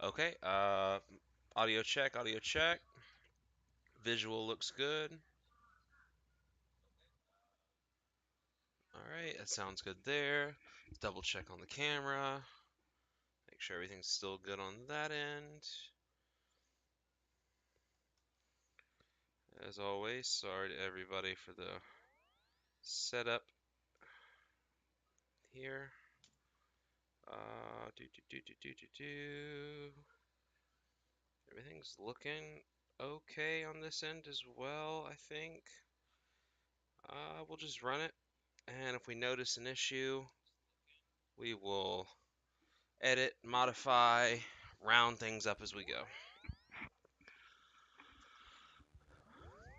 Okay, audio check, audio check. Visual looks good. All right, that sounds good there. Double check on the camera. Make sure everything's still good on that end. As always, sorry to everybody for the setup here. Do. Everything's looking okay on this end as well, I think. We'll just run it, and if we notice an issue, we will edit, modify, round things up as we go.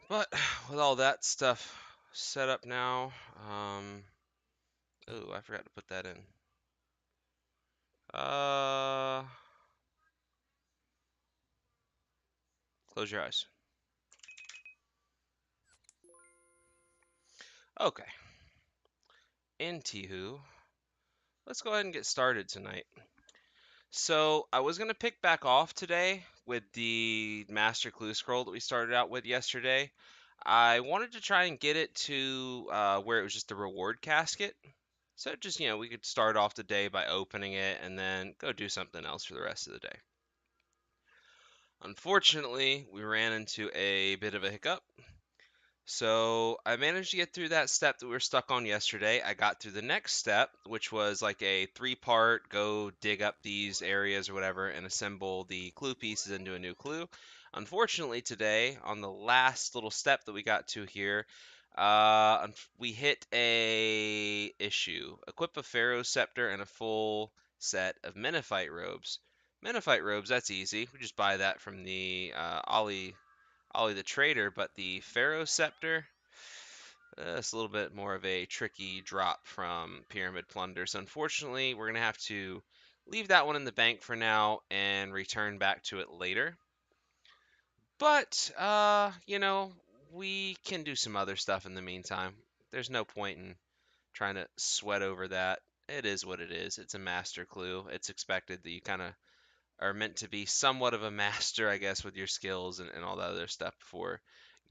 But with all that stuff set up now, oh, I forgot to put that in. Uh, Close your eyes. Okay. Anywho, let's go ahead and get started tonight. So I was gonna pick back off today with the Master Clue Scroll that we started out with yesterday. I wanted to try and get it to where it was just a reward casket. So just, we could start off the day by opening it and then go do something else for the rest of the day. Unfortunately, we ran into a bit of a hiccup. So I managed to get through that step that we were stuck on yesterday. I got through the next step, which was like a three-part go dig up these areas or whatever and assemble the clue pieces into a new clue. Unfortunately, today, on the last little step that we got to here, we hit a issue. Equip a Pharaoh's Scepter and a full set of Menophyte robes. Menophyte robes, that's easy. We just buy that from the Ollie the Trader, but the Pharaoh Scepter, it's a little bit more of a tricky drop from Pyramid Plunder. So unfortunately, we're going to have to leave that one in the bank for now and return back to it later. But, we can do some other stuff in the meantime. There's no point in trying to sweat over that. It is what it is. It's a master clue. It's expected that you kind of are meant to be somewhat of a master, I guess, with your skills and all that other stuff before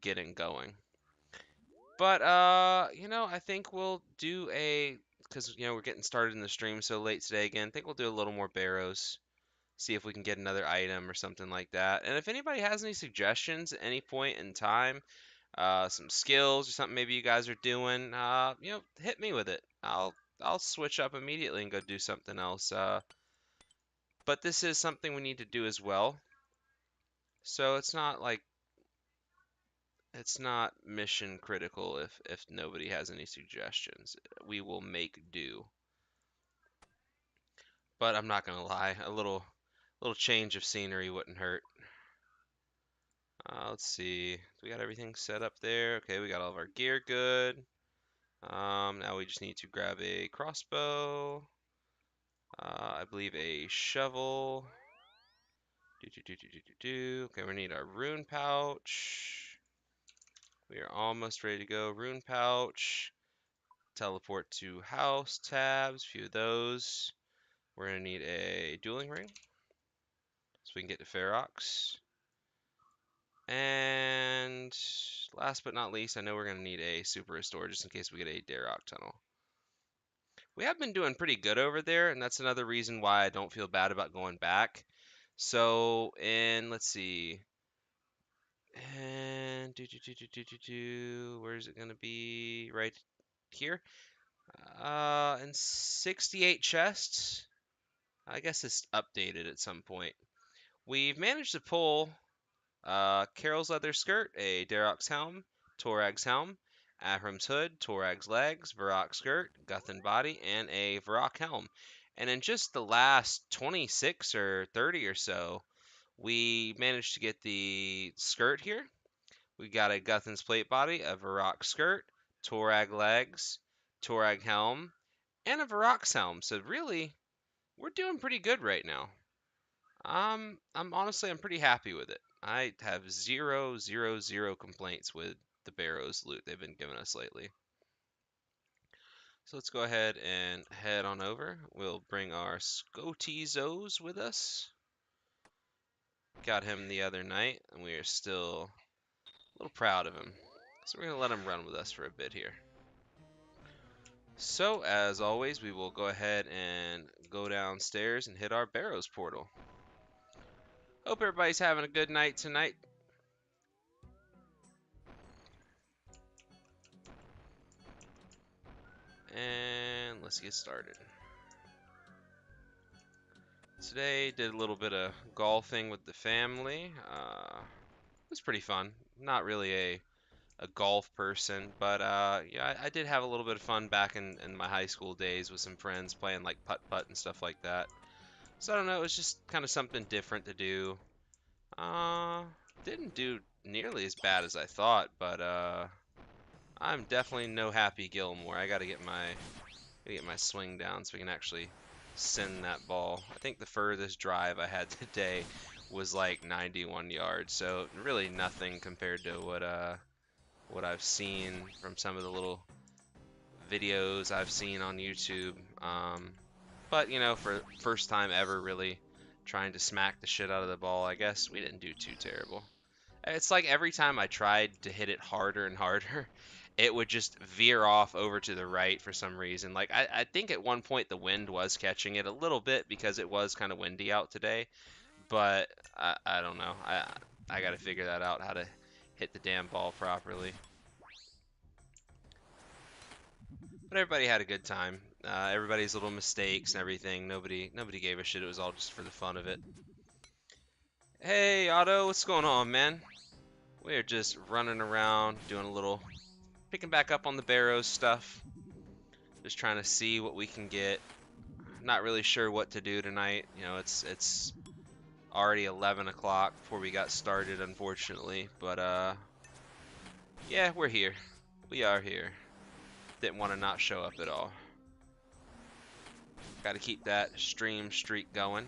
getting going. But I think we'll do because we're getting started in the stream so late today again. I think we'll do a little more barrows, see if we can get another item or something like that. And if anybody has any suggestions at any point in time, some skills or something maybe you guys are doing, hit me with it. I'll switch up immediately and go do something else. But this is something we need to do as well. So it's not mission critical if nobody has any suggestions. We will make do. But I'm not gonna lie, a little change of scenery wouldn't hurt. Let's see. We got everything set up there. Okay, we got all of our gear good. Now we just need to grab a crossbow. I believe a shovel. Okay, we need our rune pouch. We are almost ready to go. Rune pouch. Teleport to house tabs. A few of those. We're gonna need a dueling ring so we can get to Ferox. And last but not least, I know we're going to need a super restore just in case we get a Darok tunnel. We have been doing pretty good over there, and that's another reason why I don't feel bad about going back. So, let's see. And where is it going to be? Right here. And 68 chests. I guess it's updated at some point. We've managed to pull Carol's leather skirt, a Darok's helm, Torag's helm, Ahrim's hood, Torag's legs, Varrock's skirt, Guthan body, and a Varrock helm. And in just the last 26 or 30 or so, we managed to get the skirt here. We got a Guthan's plate body, a Varrock skirt, Torag legs, Torag helm, and a Varrock's helm. So really, we're doing pretty good right now. I'm pretty happy with it. I have zero complaints with the Barrows loot they've been giving us lately. So let's go ahead and head on over. We'll bring our Scotizos with us. Got him the other night, and we are still a little proud of him. So we're going to let him run with us for a bit here. So, as always, we will go ahead and go downstairs and hit our Barrows portal. Hope everybody's having a good night tonight. And let's get started. Today, did a little bit of golfing with the family. It was pretty fun. Not really a golf person, but yeah, I did have a little bit of fun back in my high school days with some friends playing like putt-putt and stuff like that. So I don't know, it was just kind of something different to do. Uh, didn't do nearly as bad as I thought, but I'm definitely no happy Gilmore. I gotta get my swing down so we can actually send that ball. I think the furthest drive I had today was like 91 yards, so really nothing compared to what I've seen from some of the little videos I've seen on YouTube. But you know, for first time ever really trying to smack the shit out of the ball, I guess we didn't do too terrible. It's like every time I tried to hit it harder and harder, it would just veer off over to the right for some reason. Like I think at one point the wind was catching it a little bit because it was kind of windy out today, but I don't know. I got to figure that out how to hit the damn ball properly. But everybody had a good time. Everybody's little mistakes and everything. Nobody gave a shit. It was all just for the fun of it. Hey Otto, what's going on, man? We're just running around doing a little picking back up on the Barrows stuff. Just trying to see what we can get. Not really sure what to do tonight. You know, it's already 11 o'clock before we got started, unfortunately. But yeah, we're here. We are here. Didn't want to not show up at all. Got to keep that stream streak going.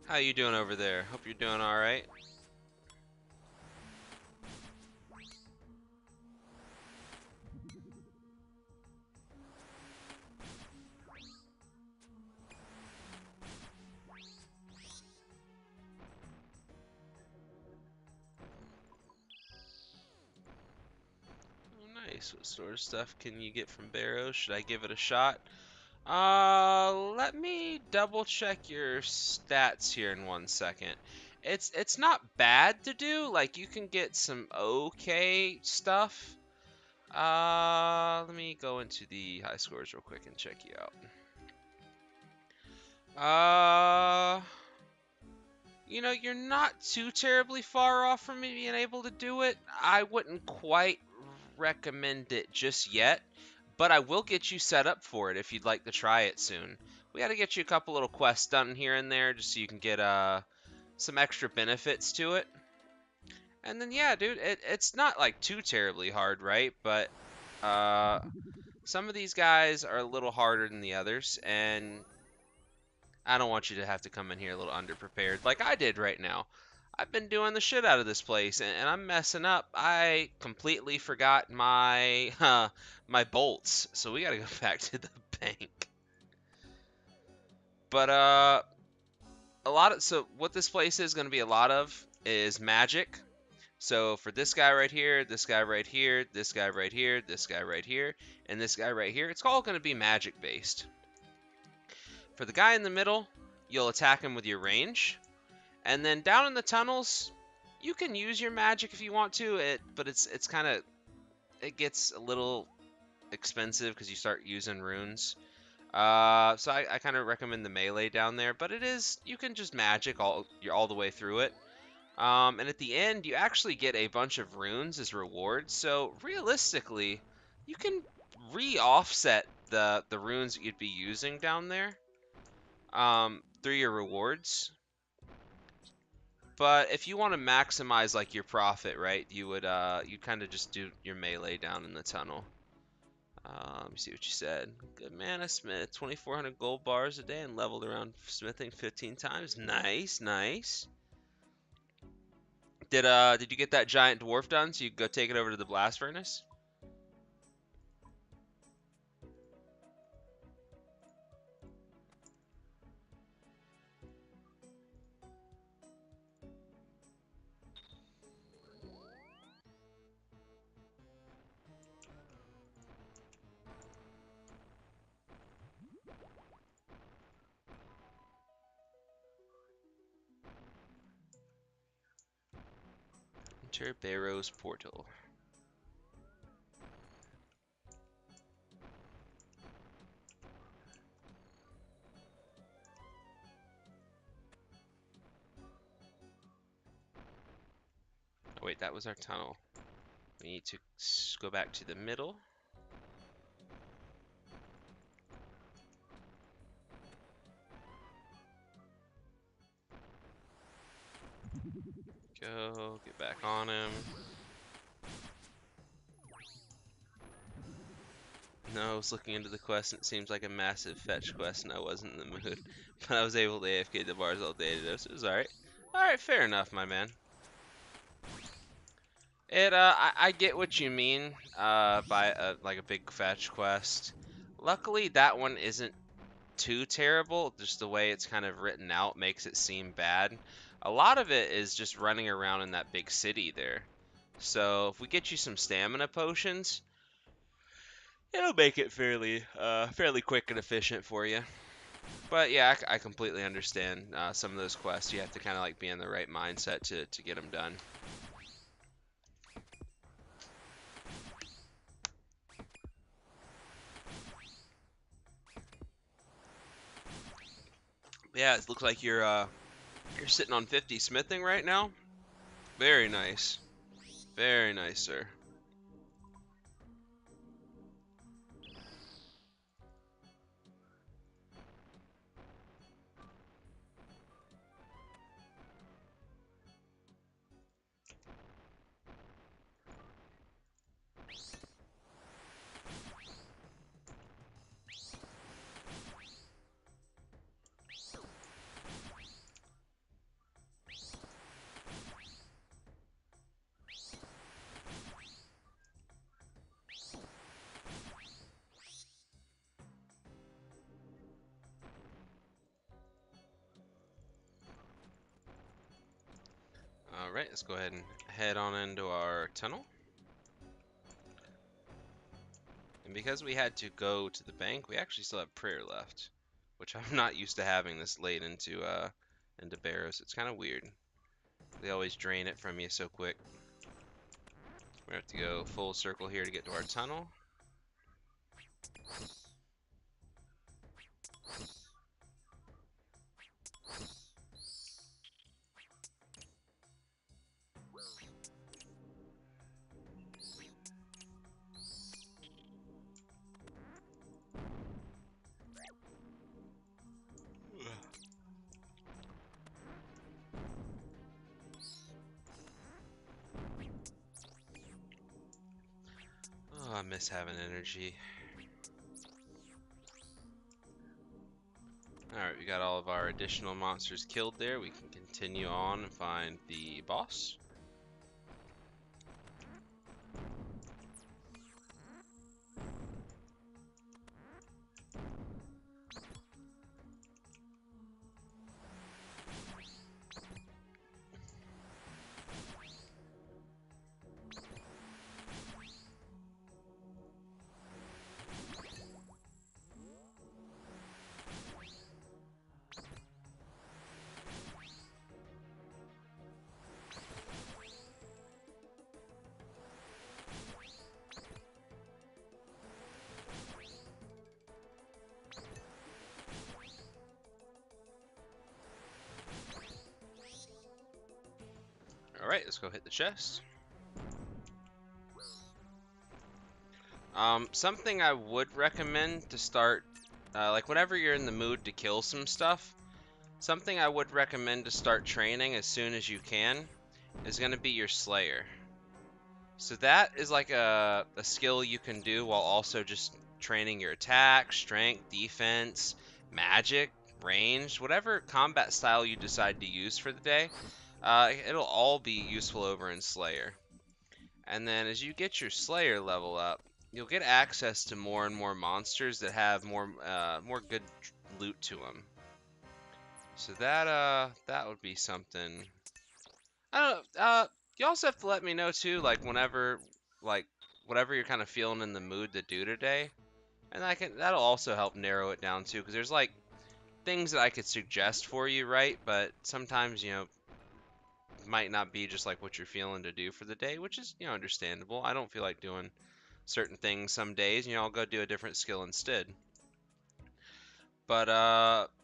How you doing over there? Hope you're doing all right. Oh, nice. What sort of stuff can you get from Barrows? Should I give it a shot? Let me double check your stats here in 1 second. It's not bad to do. Like you can get some okay stuff. Let me go into the high scores real quick and check you out. You know, you're not too terribly far off from me being able to do it. I wouldn't quite recommend it just yet, but I will get you set up for it if you'd like to try it soon. We got to get you a couple little quests done here and there just so you can get some extra benefits to it. And then yeah, dude, it's not like too terribly hard, right? But uh, some of these guys are a little harder than the others, and I don't want you to have to come in here a little underprepared like I did right now. I've been doing the shit out of this place and I'm messing up. I completely forgot my my bolts, so we gotta go back to the bank. But so what this place is gonna be a lot of is magic. So for this guy right here, this guy right here, this guy right here, this guy right here, and this guy right here, it's all gonna be magic based. For the guy in the middle, you'll attack him with your range. And then down in the tunnels, you can use your magic if you want to, but it's kind of it gets a little expensive because you start using runes. So I kind of recommend the melee down there, but you can just magic you're all the way through it. And at the end, you actually get a bunch of runes as rewards. So realistically, you can re-offset the runes that you'd be using down there through your rewards. But if you want to maximize like your profit, right, you kind of just do your melee down in the tunnel. Let me see what you said. Good man, I smith 2,400 gold bars a day and leveled around smithing 15 times. Nice, nice. Did you get that giant dwarf done so you go take it over to the blast furnace? Enter Barrow's portal. Oh, wait, that was our tunnel. We need to go back to the middle. Go, get back on him. No, I was looking into the quest and it seems like a massive fetch quest and I wasn't in the mood. But I was able to AFK the bars all day today, so it was alright. Alright, fair enough, my man. I get what you mean, by like a big fetch quest. Luckily, that one isn't too terrible. Just the way it's kind of written out makes it seem bad. A lot of it is just running around in that big city there. So if we get you some stamina potions, it'll make it fairly quick and efficient for you. But yeah, I completely understand some of those quests. You have to kind of like be in the right mindset to get them done. Yeah, it looks like you're sitting on 50 smithing right now. Very nice. Very nice, sir. Alright, let's go ahead and head on into our tunnel. And because we had to go to the bank, we actually still have prayer left, which I'm not used to having this late into Barrows. It's kind of weird. They always drain it from you so quick. We have to go full circle here to get to our tunnel. Oh, I miss having energy. Alright, we got all of our additional monsters killed there. We can continue on and find the boss. Alright, let's go hit the chest. Something I would recommend to start, like whenever you're in the mood to kill some stuff, something I would recommend to start training as soon as you can is going to be your Slayer. So that is like a skill you can do while also just training your attack, strength, defense, magic, range, whatever combat style you decide to use for the day. It'll all be useful over in Slayer. And then as you get your Slayer level up, you'll get access to more and more monsters that have more good loot to them. So that would be something. I don't know. You also have to let me know too, like like whatever you're kind of feeling in the mood to do today, and that'll also help narrow it down too, because there's like things that I could suggest for you, right? But sometimes might not be just like what you're feeling to do for the day, which is, understandable. I don't feel like doing certain things some days, I'll go do a different skill instead. But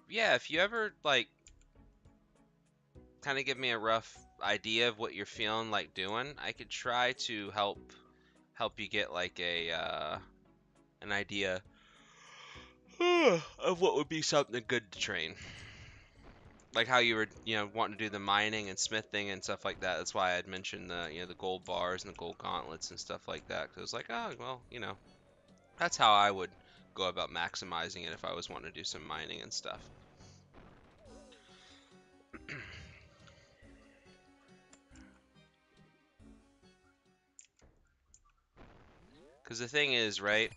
yeah, if you ever like kind of give me a rough idea of what you're feeling like doing, I could try to help you get like an idea of what would be something good to train. Like how you were, wanting to do the mining and smithing and stuff like that. That's why I'd mentioned the gold bars and the gold gauntlets and stuff like that. 'Cause it was like, oh, well, that's how I would go about maximizing it if I was wanting to do some mining and stuff. Because the thing is, right?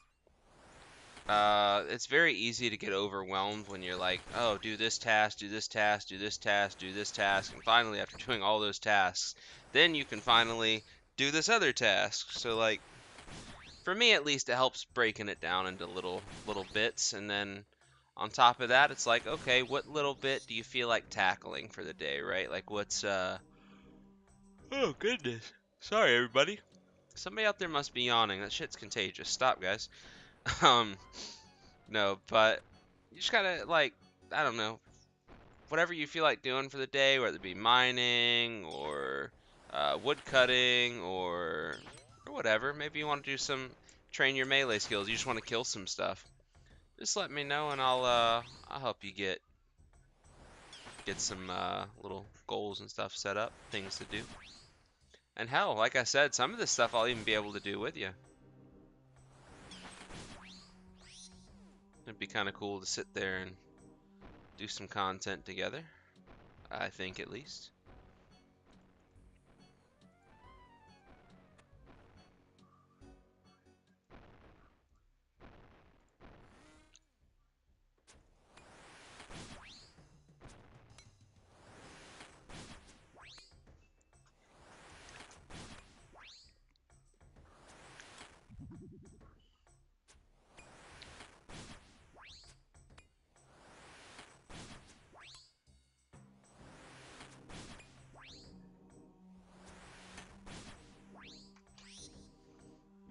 It's very easy to get overwhelmed when you're like, oh, do this task, do this task, do this task, do this task, and finally, after doing all those tasks, then you can finally do this other task. So, like, for me at least, it helps breaking it down into little bits, and then on top of that, it's like, okay, what little bit do you feel like tackling for the day, right? Like, what's Oh goodness, sorry everybody. Somebody out there must be yawning. That shit's contagious. Stop, guys. Um. No, but you just gotta like, I don't know, whatever you feel like doing for the day, whether it be mining or wood cutting or whatever. Maybe you want to do some train your melee skills. You just want to kill some stuff. Just let me know and I'll help you get some little goals and stuff set up, things to do. And hell, like I said, some of this stuff I'll even be able to do with you. It'd be kind of cool to sit there and do some content together. I think at least.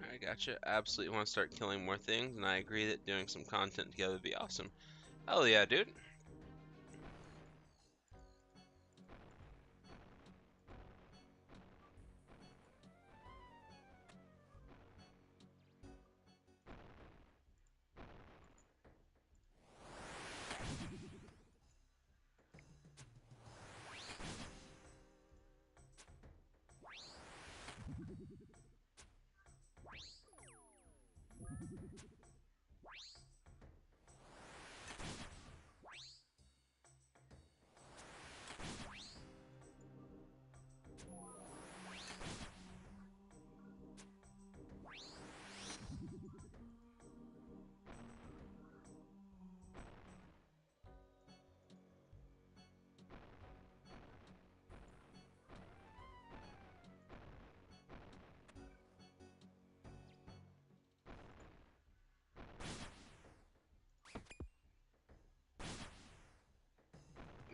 I gotcha. Absolutely want to start killing more things, and I agree that doing some content together would be awesome. Hell yeah, dude.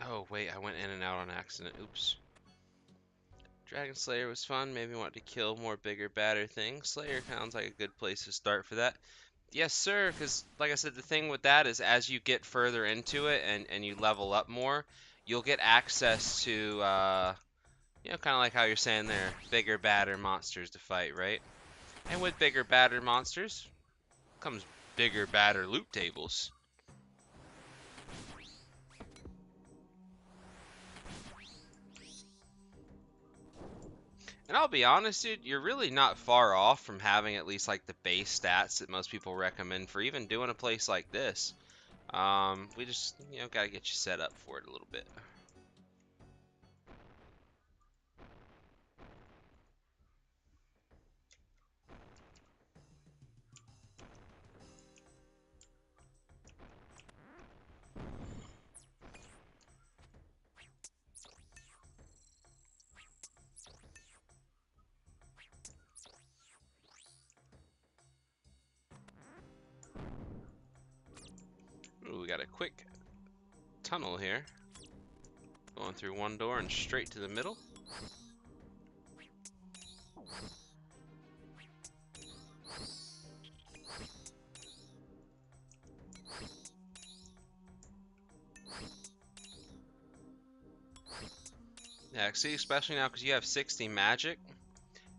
Oh, wait, I went in and out on accident. Oops. Dragon Slayer was fun. Maybe want to kill more bigger, badder things. Slayer sounds like a good place to start for that. Yes, sir, because like I said, the thing with that is as you get further into it and you level up more, you'll get access to, kind of like how you're saying there, bigger, badder monsters to fight, right? And with bigger, badder monsters comes bigger, badder loot tables. And I'll be honest, dude, you're really not far off from having at least like the base stats that most people recommend for even doing a place like this. We just, gotta get you set up for it a little bit. Ooh, we got a quick tunnel here. Going through one door and straight to the middle. Yeah, see, especially now because you have 60 magic.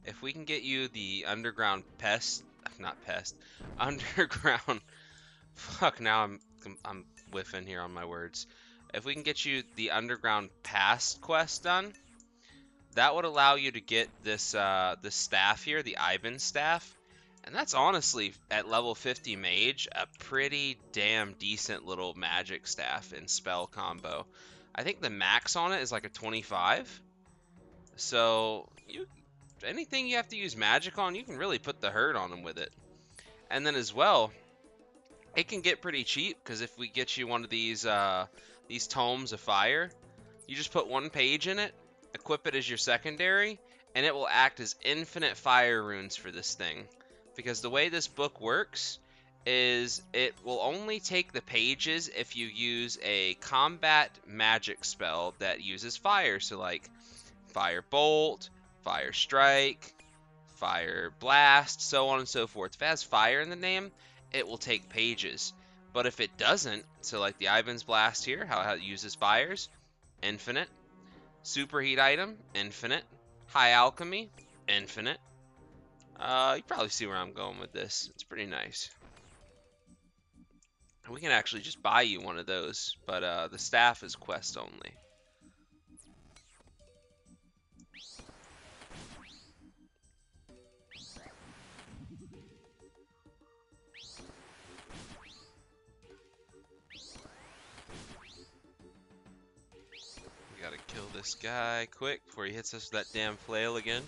If we can get you the underground pest, not pest, underground. Fuck, now I'm whiffing here on my words. If we can get you the underground past quest done, that would allow you to get this staff here, the Ivan staff, and that's honestly at level 50 mage a pretty damn decent little magic staff and spell combo. I think the max on it is like a 25. So you anything you have to use magic on, you can really put the hurt on them with it. And then as well, it can get pretty cheap because if we get you one of these tomes of fire, you just put one page in it, equip it as your secondary, and it will act as infinite fire runes for this thing. Because the way this book works is it will only take the pages if you use a combat magic spell that uses fire. So like fire bolt, fire strike, fire blast, so on and so forth. If it has fire in the name, it will take pages. But if it doesn't, so like the Ivan's blast here, how it uses fires, infinite. Superheat item, infinite. High alchemy, infinite. You probably see where I'm going with this. It's pretty nice. We can actually just buy you one of those, but the staff is quest only. We gotta kill this guy quick before he hits us with that damn flail again.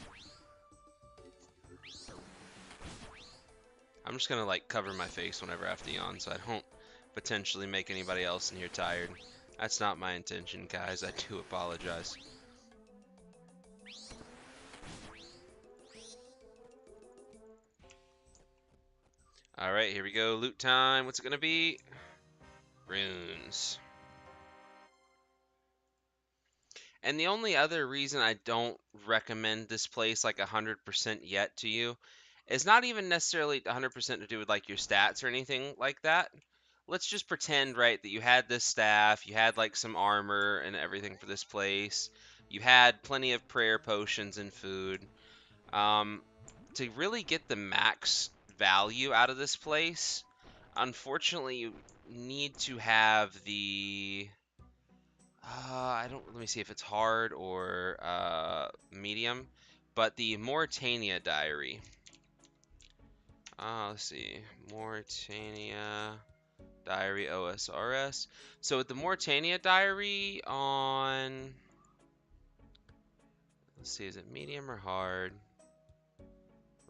I'm just gonna like cover my face whenever I have to yawn so I don't potentially make anybody else in here tired. That's not my intention, guys. I do apologize. Alright, here we go. Loot time. What's it gonna be? Runes. And the only other reason I don't recommend this place like 100% yet to you is not even necessarily 100% to do with like your stats or anything like that. Let's just pretend, right, that you had this staff, you had like some armor and everything for this place. You had plenty of prayer potions and food. To really get the max value out of this place, unfortunately, you need to have the I don't. Let me see if it's hard or medium. But the Mauritania Diary. Let's see. Mauritania Diary OSRS. So with the Mauritania Diary on. Let's see. Is it medium or hard?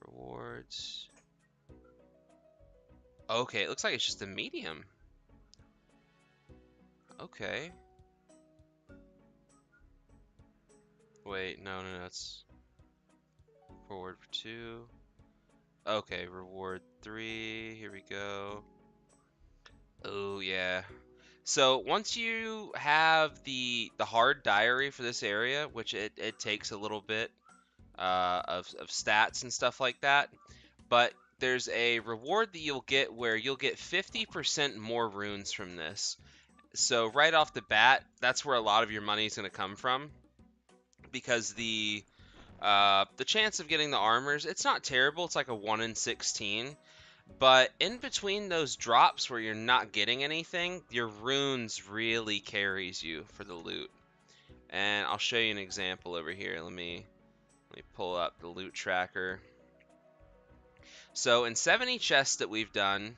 Rewards. Okay, it looks like it's just a medium. Okay. Wait, no, that's reward for 2. Okay, reward 3. Here we go. Oh yeah. So once you have the hard diary for this area, which it takes a little bit of stats and stuff like that, but there's a reward that you'll get where you'll get 50% more runes from this. So right off the bat, that's where a lot of your money is going to come from, because the chance of getting the armors, it's not terrible. It's like a 1 in 16. But in between those drops where you're not getting anything, your runes really carries you for the loot. And I'll show you an example over here. Let me pull up the loot tracker. So in 70 chests that we've done,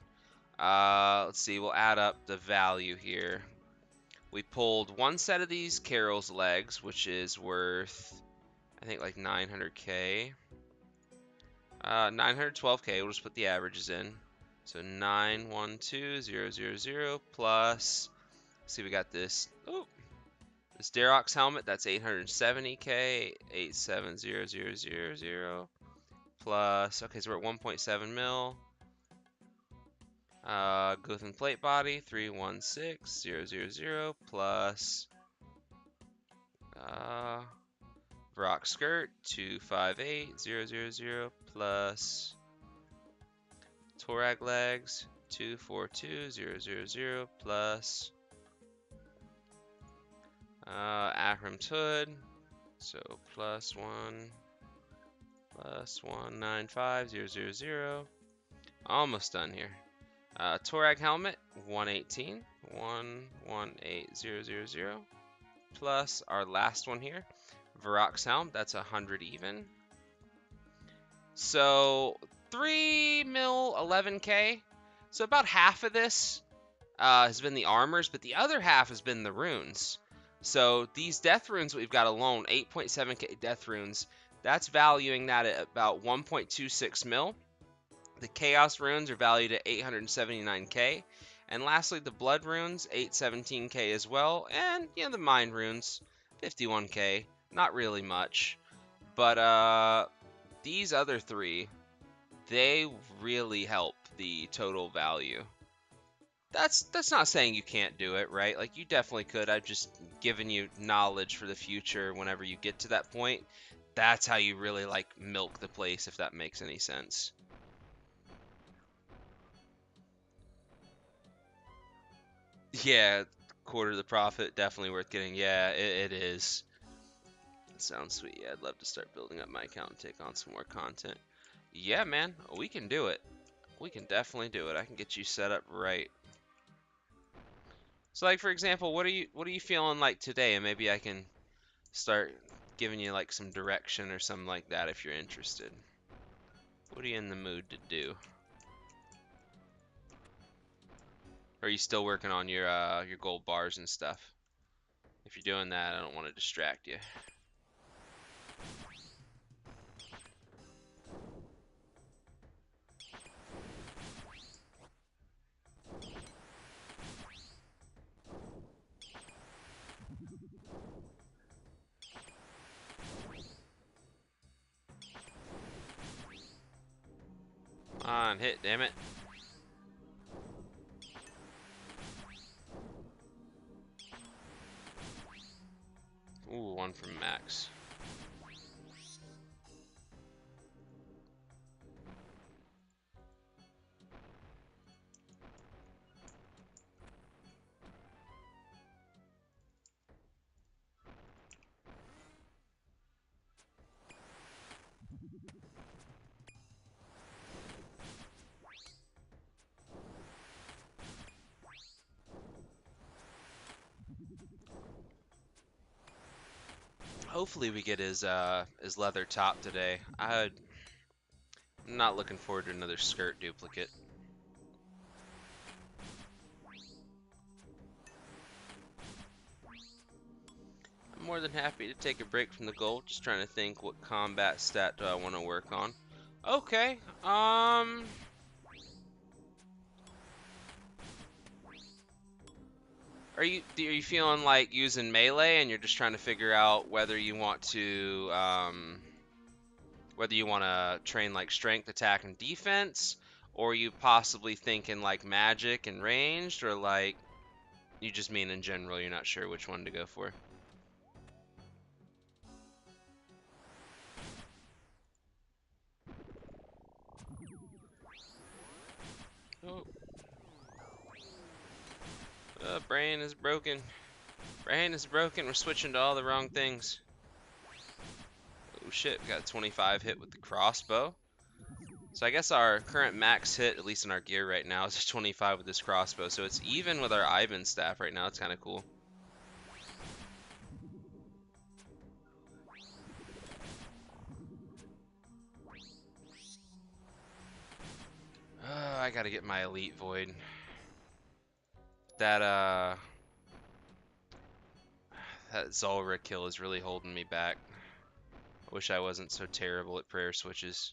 let's see, we'll add up the value here. We pulled one set of these Carol's legs, which is worth, I think, like 900k. 912k, we'll just put the averages in. So 912000 plus, see, we got this, this Darrock's helmet, that's 870k, 870000 plus, okay, so we're at 1.7 mil. Gothan plate body, 316000 plus, Rock skirt 258000 plus Torag legs 242000 plus Ahrim's hood, so +1 almost done here. Torag helmet 118 plus our last one here, Varrock's helm, that's 100 even. So 3 mil 11k. So about half of this has been the armors, but the other half has been the runes. So these death runes we've got alone, 8.7k death runes, that's valuing that at about 1.26 mil. The chaos runes are valued at 879k. And lastly, the blood runes, 817k as well. And, you know, the mind runes, 51k. Not really much. But these other three, they really help the total value. That's not saying you can't do it, right? Like, you definitely could. I've just given you knowledge for the future whenever you get to that point. That's how you really, like, milk the place, if that makes any sense. Yeah, quarter of the profit, definitely worth getting. Yeah, it is. That sounds sweet. Yeah, I'd love to start building up my account and take on some more content. Yeah, man, we can do it. We can definitely do it. I can get you set up right. So, like, for example, what are you feeling like today? And maybe I can start giving you like some direction or something like that if you're interested. What are you in the mood to do? Or are you still working on your gold bars and stuff? If you're doing that, I don't want to distract you. Come on, hit, damn it. Ooh, one from Max. Hopefully we get his leather top today. I'm not looking forward to another skirt duplicate. I'm more than happy to take a break from the gold. Just trying to think, what combat stat do I want to work on? Okay. Are you feeling like using melee and you're just trying to figure out whether you want to train like strength, attack, and defense, or are you possibly thinking like magic and ranged, or like you just mean in general you're not sure which one to go for? Oh. Brain is broken. Brain is broken. We're switching to all the wrong things. Oh shit, we got a 25 hit with the crossbow. So I guess our current max hit, at least in our gear right now, is a 25 with this crossbow. So it's even with our Ivan staff right now. It's kind of cool. I gotta get my elite void. That Zulrah kill is really holding me back. I wish I wasn't so terrible at prayer switches.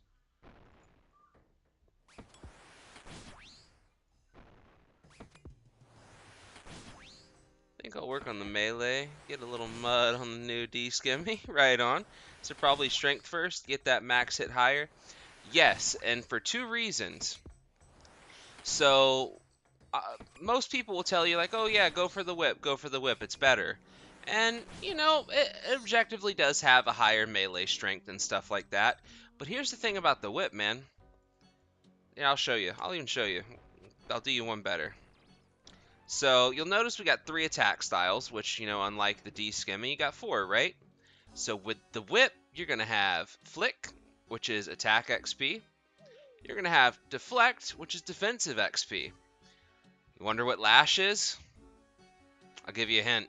I think I'll work on the melee, get a little mud on the new D-Skimmy, right on. So probably strength first, get that max hit higher. Yes, and for two reasons. So most people will tell you like, oh yeah, go for the whip, it's better. And, you know, it objectively does have a higher melee strength and stuff like that. But here's the thing about the whip, man. Yeah, I'll show you. I'll even show you. I'll do you one better. So you'll notice we got 3 attack styles, which, you know, unlike the D-Skimmy, you got 4, right? So with the whip, you're going to have Flick, which is attack XP. You're going to have Deflect, which is defensive XP. You wonder what Lash is? I'll give you a hint.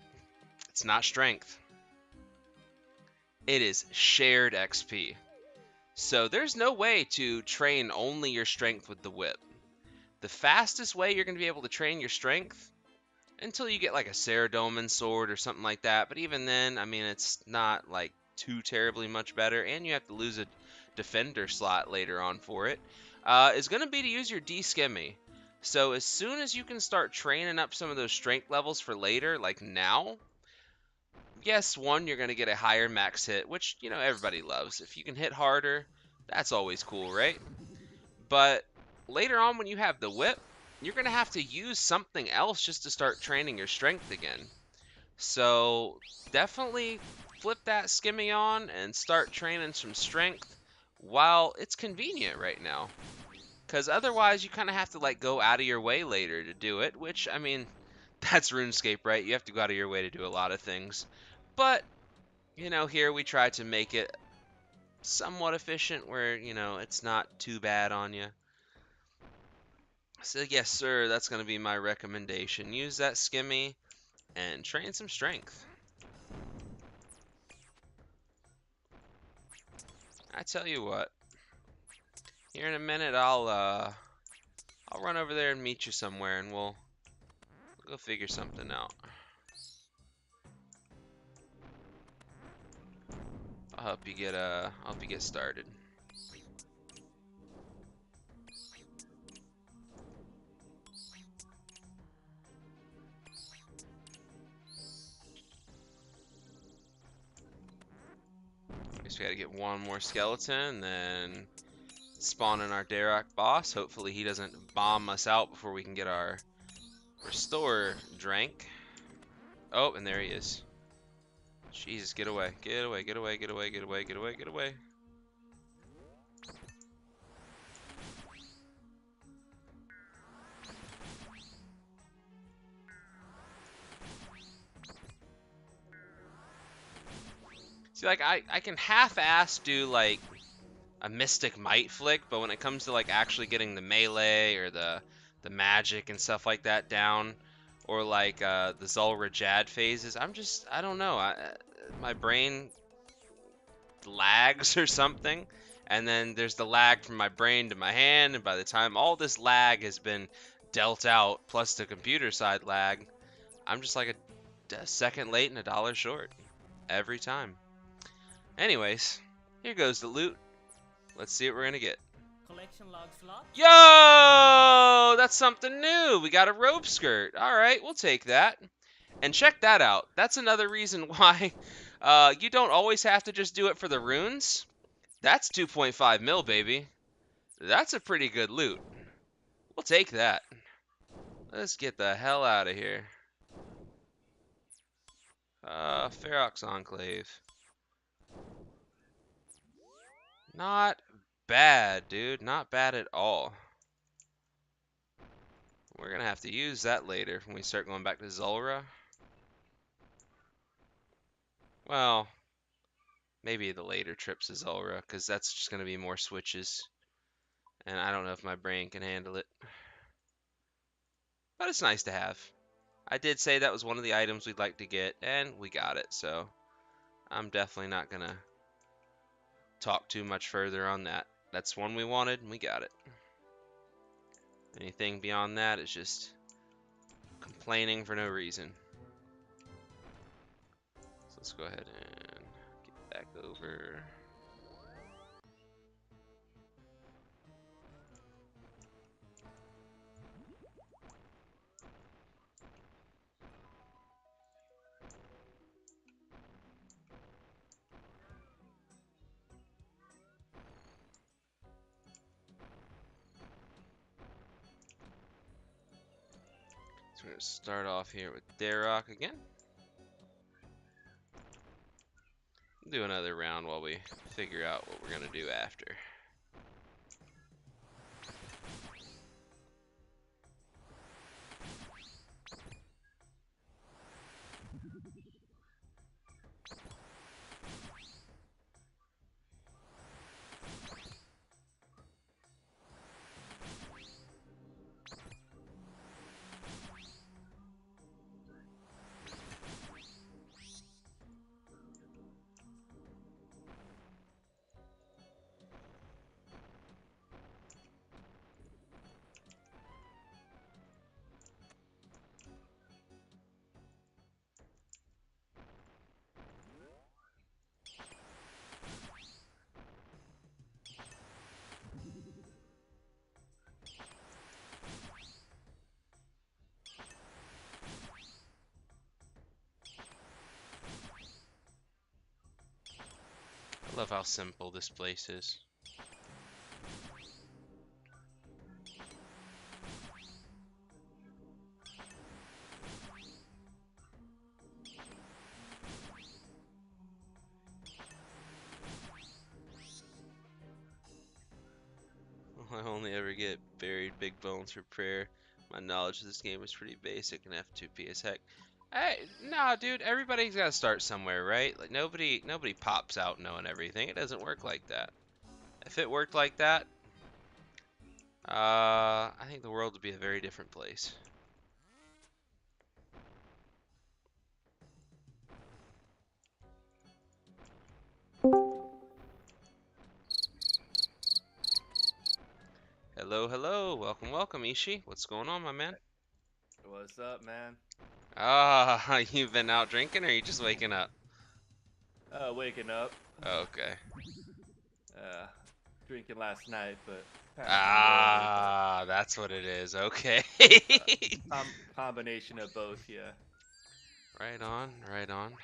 It's not strength. It is shared XP. So there's no way to train only your strength with the whip. The fastest way you're going to be able to train your strength until you get like a Ceradoman sword or something like that. But even then, I mean, it's not like too terribly much better, and you have to lose a defender slot later on for it. Is going to be to use your D-Skimmy. So as soon as you can start training up some of those strength levels for later, like now, yes, one, you're going to get a higher max hit, which, you know, everybody loves. If you can hit harder, that's always cool, right? But later on when you have the whip, you're going to have to use something else just to start training your strength again. So definitely flip that skimmy on and start training some strength while it's convenient right now. Because otherwise you kind of have to like go out of your way later to do it, which, I mean, that's RuneScape, right? You have to go out of your way to do a lot of things. But, you know, here we try to make it somewhat efficient where, you know, it's not too bad on you. So yes, sir, that's going to be my recommendation. Use that skimmy and train some strength. I tell you what, here in a minute I'll run over there and meet you somewhere and we'll go figure something out. I'll help you get started. Guess we gotta get one more skeleton, then spawn in our Darok boss. Hopefully he doesn't bomb us out before we can get our restore drank. Oh, and there he is. Jesus, get away. Get away, get away, get away, get away, get away, get away. See, like, I can half-ass do, like, a Mystic Might flick, but when it comes to, like, actually getting the melee or the magic and stuff like that down, or, like, the Zulrah Jad phases, I don't know. My brain lags or something, and then there's the lag from my brain to my hand, and by the time all this lag has been dealt out, plus the computer side lag, I'm just like a second late and $1 short every time. Anyways, here goes the loot. Let's see what we're gonna get. Collection log slot. Yo, that's something new. We got a rope skirt. All right, we'll take that. And check that out. That's another reason why you don't always have to just do it for the runes. That's 2.5 mil, baby. That's a pretty good loot. We'll take that. Let's get the hell out of here. Ferox Enclave. Not bad, dude. Not bad at all. We're gonna have to use that later when we start going back to Zulrah. Well, maybe the later trips to Zulrah, because that's just gonna be more switches. And I don't know if my brain can handle it. But it's nice to have. I did say that was one of the items we'd like to get, and we got it, so I'm definitely not gonna talk too much further on that. That's one we wanted, and we got it. Anything beyond that is just complaining for no reason. So let's go ahead and get back over. So we're going to start off here with Darok again. do another round while we figure out what we're gonna do after. I love how simple this place is. I only ever get buried big bones for prayer. My knowledge of this game is pretty basic and F2P as heck. Hey, nah, dude, everybody's gotta start somewhere, right? Like nobody pops out knowing everything. It doesn't work like that. If it worked like that, I think the world would be a very different place. Hello, hello, welcome, welcome, Ishi. What's going on, my man? What's up, man? Ah, you've been out drinking, or are you just waking up? Waking up. Okay. Uh, Drinking last night, but kind of hungover. But Ah, that's what it is. Okay. combination of both, yeah. Right on, right on.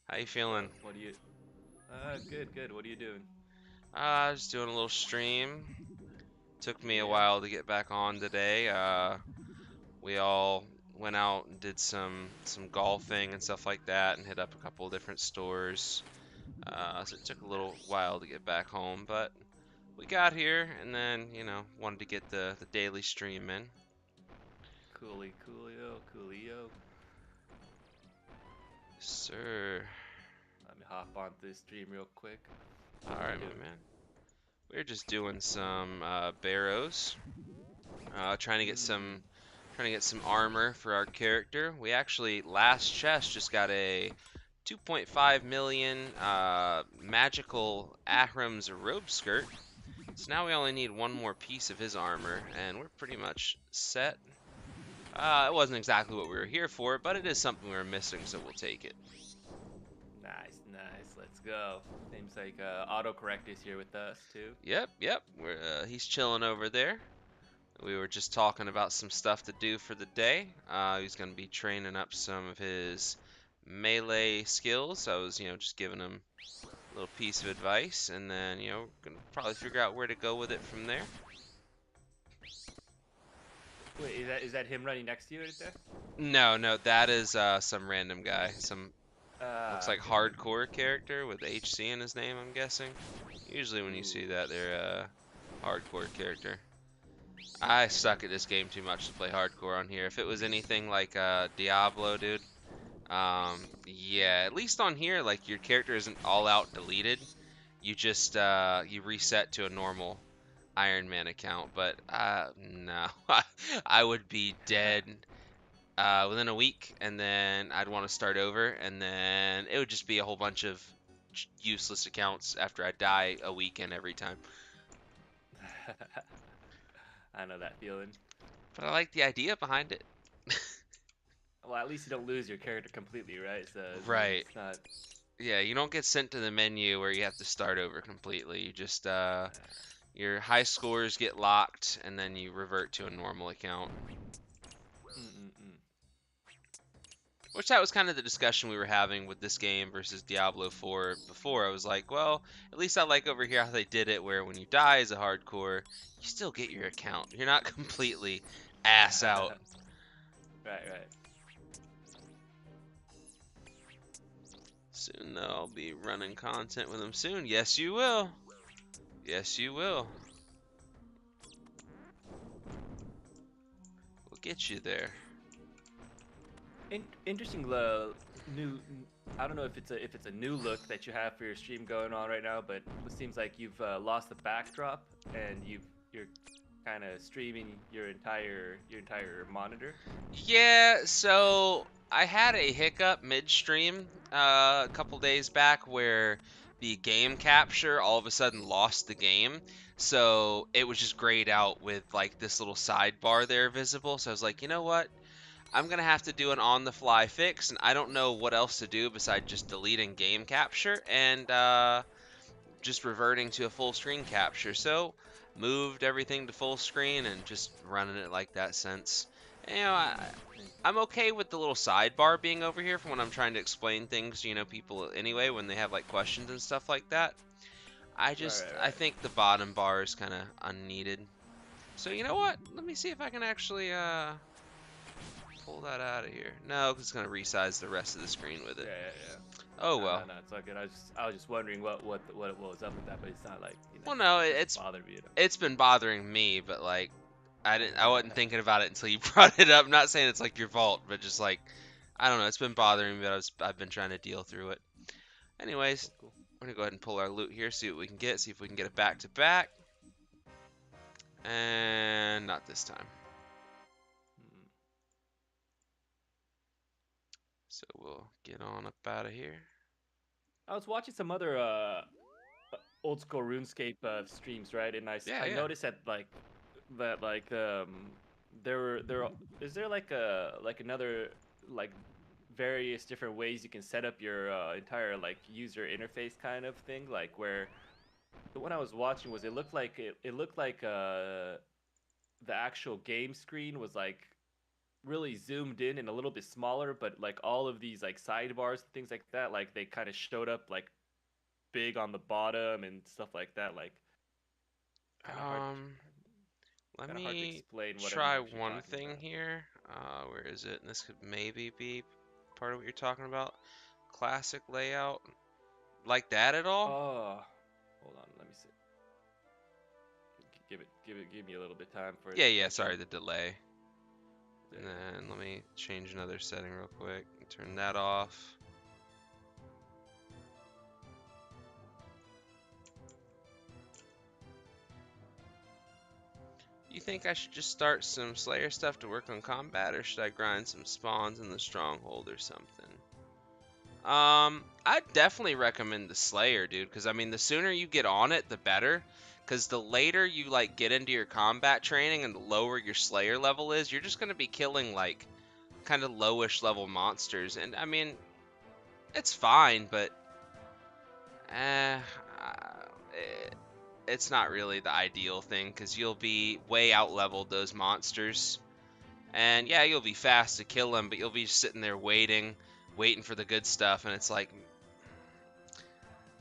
How you feeling? What do you? Good, good. What are you doing? Just doing a little stream. Took me a Yeah, while to get back on today. We all went out and did some golfing and stuff like that, and hit up a couple of different stores. So it took a little while to get back home, but we got here, and then wanted to get the daily stream in. coolio, coolio. Sir. Let me hop on this stream real quick. All What are right, you doing? my man. We're just doing some barrows. Trying to get Hmm. some armor for our character. We actually last chest just got a 2.5 million magical Ahrim's robe skirt. So now we only need one more piece of his armor, and we're pretty much set. It wasn't exactly what we were here for, but it is something we were missing, so we'll take it. Nice, nice. Let's go. Seems like autocorrect is here with us too. Yep, yep. He's chilling over there. We were just talking about some stuff to do for the day. He's going to be training up some of his melee skills. I was, just giving him a little piece of advice, and then, we're going to probably figure out where to go with it from there. Wait, is that him running next to you right there? No, no, that is some random guy. Some looks like Okay, okay. hardcore character with HC in his name, I'm guessing. Usually when you see Ooh. that, they're a hardcore character. I suck at this game too much to play hardcore on here. If it was anything like Diablo, dude, yeah, at least on here, like your character isn't all out deleted. You just you reset to a normal Iron Man account. But no, I would be dead within a week, and then I'd want to start over, and then it would just be a whole bunch of useless accounts after I die a week in every time. I know that feeling. But I like the idea behind it. Well, at least you don't lose your character completely, right? So Right. it's not. Yeah, you don't get sent to the menu where you have to start over completely. You just your high scores get locked and then you revert to a normal account. Mm-mm-mm. Which that was kind of the discussion we were having with this game versus Diablo 4 before. I was like, well, at least I like over here how they did it where when you die as a hardcore, you still get your account. You're not completely ass out. Right, right. Soon though, I'll be running content with him soon. Yes, you will. Yes, you will. We'll get you there. Interesting new. I don't know if it's a new look that you have for your stream going on right now, but it seems like you've lost the backdrop and you're kind of streaming your entire monitor. Yeah, so I had a hiccup midstream a couple days back where the game capture all of a sudden lost the game. So it was just grayed out with like this little sidebar there visible. So I was like, you know what? I'm gonna have to do an on-the-fly fix, and I don't know what else to do besides just deleting game capture and just reverting to a full screen capture. So moved everything to full screen and just running it like that since. You know, I'm okay with the little sidebar being over here for when I'm trying to explain things, people anyway when they have like questions and stuff like that. Right, right, I right. think the bottom bar is kind of unneeded. So you know what? Let me see if I can actually pull that out of here. No, 'cause it's gonna resize the rest of the screen with it. Yeah, yeah, yeah. Oh No, well. no, no. It's all good. I was just wondering what was up with that, but it's not like Well, no, it doesn't bother me. it's been bothering me, but like I wasn't thinking about it until you brought it up. Not saying it's like your fault, but just like I don't know, it's been bothering me, but I've been trying to deal through it. Anyways, Cool, cool. we're gonna go ahead and pull our loot here, see what we can get, see if we can get it back to back. And not this time. Mm. So we'll get on up out of here. I was watching some other old school RuneScape streams, right? And Yeah, I yeah. noticed that there is there like another like various different ways you can set up your entire like user interface kind of thing, like where the one I was watching was it looked like the actual game screen was like really zoomed in and a little bit smaller, but like all of these like sidebars and things like that, like they kind of showed up like big on the bottom and stuff like that. Like kind of hard, Um, Let kind of hard to me explain what I'm try actually one talking thing about. here. Where is it? And this could maybe be part of what you're talking about. Classic layout. Like that at all? Oh, hold on, let me see. Give me a little bit of time for it Yeah, to yeah, catch up. sorry, the delay. Yeah, And yeah. then let me change another setting real quick. Turn that off. You think I should just start some Slayer stuff to work on combat, or should I grind some spawns in the stronghold or something? I'd definitely recommend the Slayer, dude, because I mean, the sooner you get on it, the better. Because the later you like get into your combat training and the lower your Slayer level is, you're just gonna be killing like kind of lowish level monsters, and I mean, it's fine, but eh, it's not really the ideal thing because you'll be way out leveled those monsters. And yeah, you'll be fast to kill them, but you'll be sitting there waiting for the good stuff, and it's like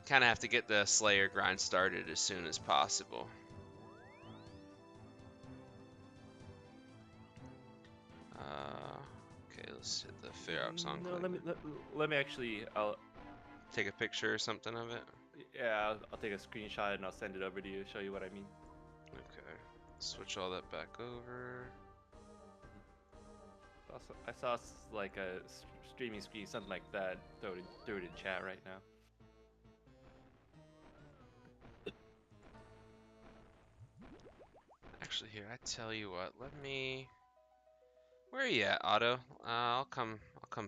kind of have to get the Slayer grind started as soon as possible. Okay, let's hit the Ferox No, Enclave. let me actually. I'll Take a picture or something of it. Yeah, I'll take a screenshot and I'll send it over to you. Show you what I mean. Okay, switch all that back over. Also, I saw like a streaming screen, something like that. Throw it in chat right now. Actually, here, I tell you what, let me. Where are you at, Otto? I'll come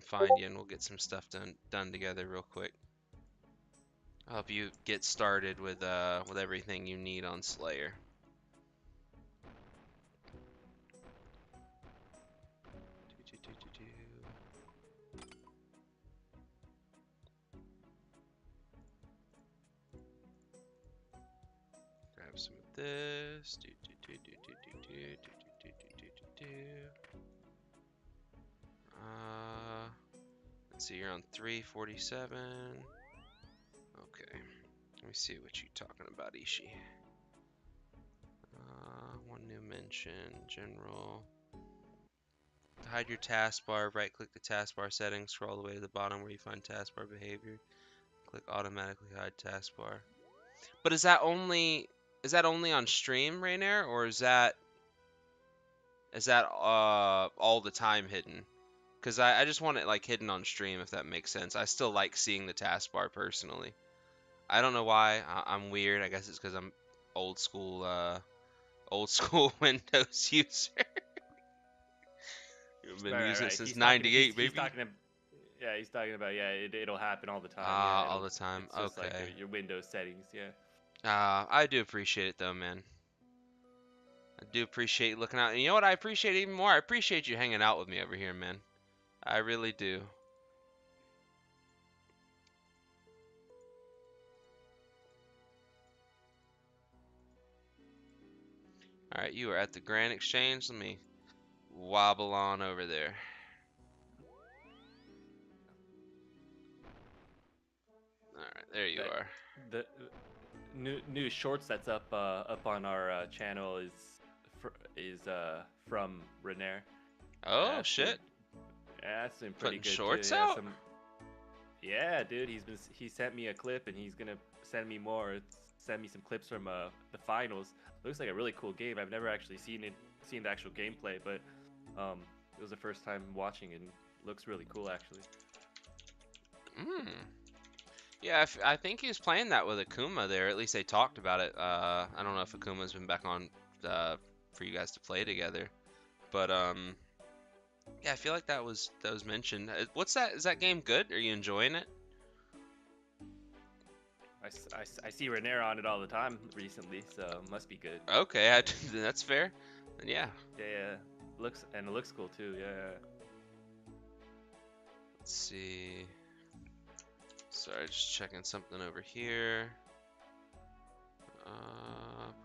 find you, and we'll get some stuff done together real quick. I'll help you get started with everything you need on Slayer. Grab some of this. Let's see, you're on 347. Okay, let me see what you're talking about, Ishi. One new mention, general. To hide your taskbar, right-click the taskbar settings, scroll all the way to the bottom where you find taskbar behavior. Click automatically hide taskbar. But is that only on stream, Rainier, or is that all the time hidden? Because I just want it like hidden on stream, if that makes sense. I still like seeing the taskbar personally. I don't know why. I'm weird. I guess it's because I'm old school old school Windows user. I've been Right, right, using it right. since He's talking. '98, He's baby. talking. Yeah, he's talking about yeah. It'll happen all the time. Yeah, Ah, all it'll. the time. It's just like Okay. your Windows settings. Yeah. I do appreciate it though, man. I do appreciate looking out. And you know what I appreciate even more? I appreciate you hanging out with me over here, man. I really do. All right, you are at the Grand Exchange. Let me wobble on over there. All right, there you That are. the new shorts that's up on our channel is from Renair. Oh That's been shit, yeah, that's been pretty putting good too. shorts Yeah, out. yeah, dude. He sent me a clip and he's gonna send me more. Send me some clips from the finals. Looks like a really cool game. I've never actually seen the actual gameplay, but it was the first time watching it. And looks really cool actually. Hmm. Yeah, I think he was playing that with Akuma there. At least they talked about it. I don't know if Akuma's been back on for you guys to play together, but yeah, I feel like that was mentioned. What's that? Is that game good? Are you enjoying it? I see Renair on it all the time recently, so must be good. Okay, that's fair. Then yeah, Yeah, yeah. It looks cool too. Yeah. let's see. Sorry, just checking something over here.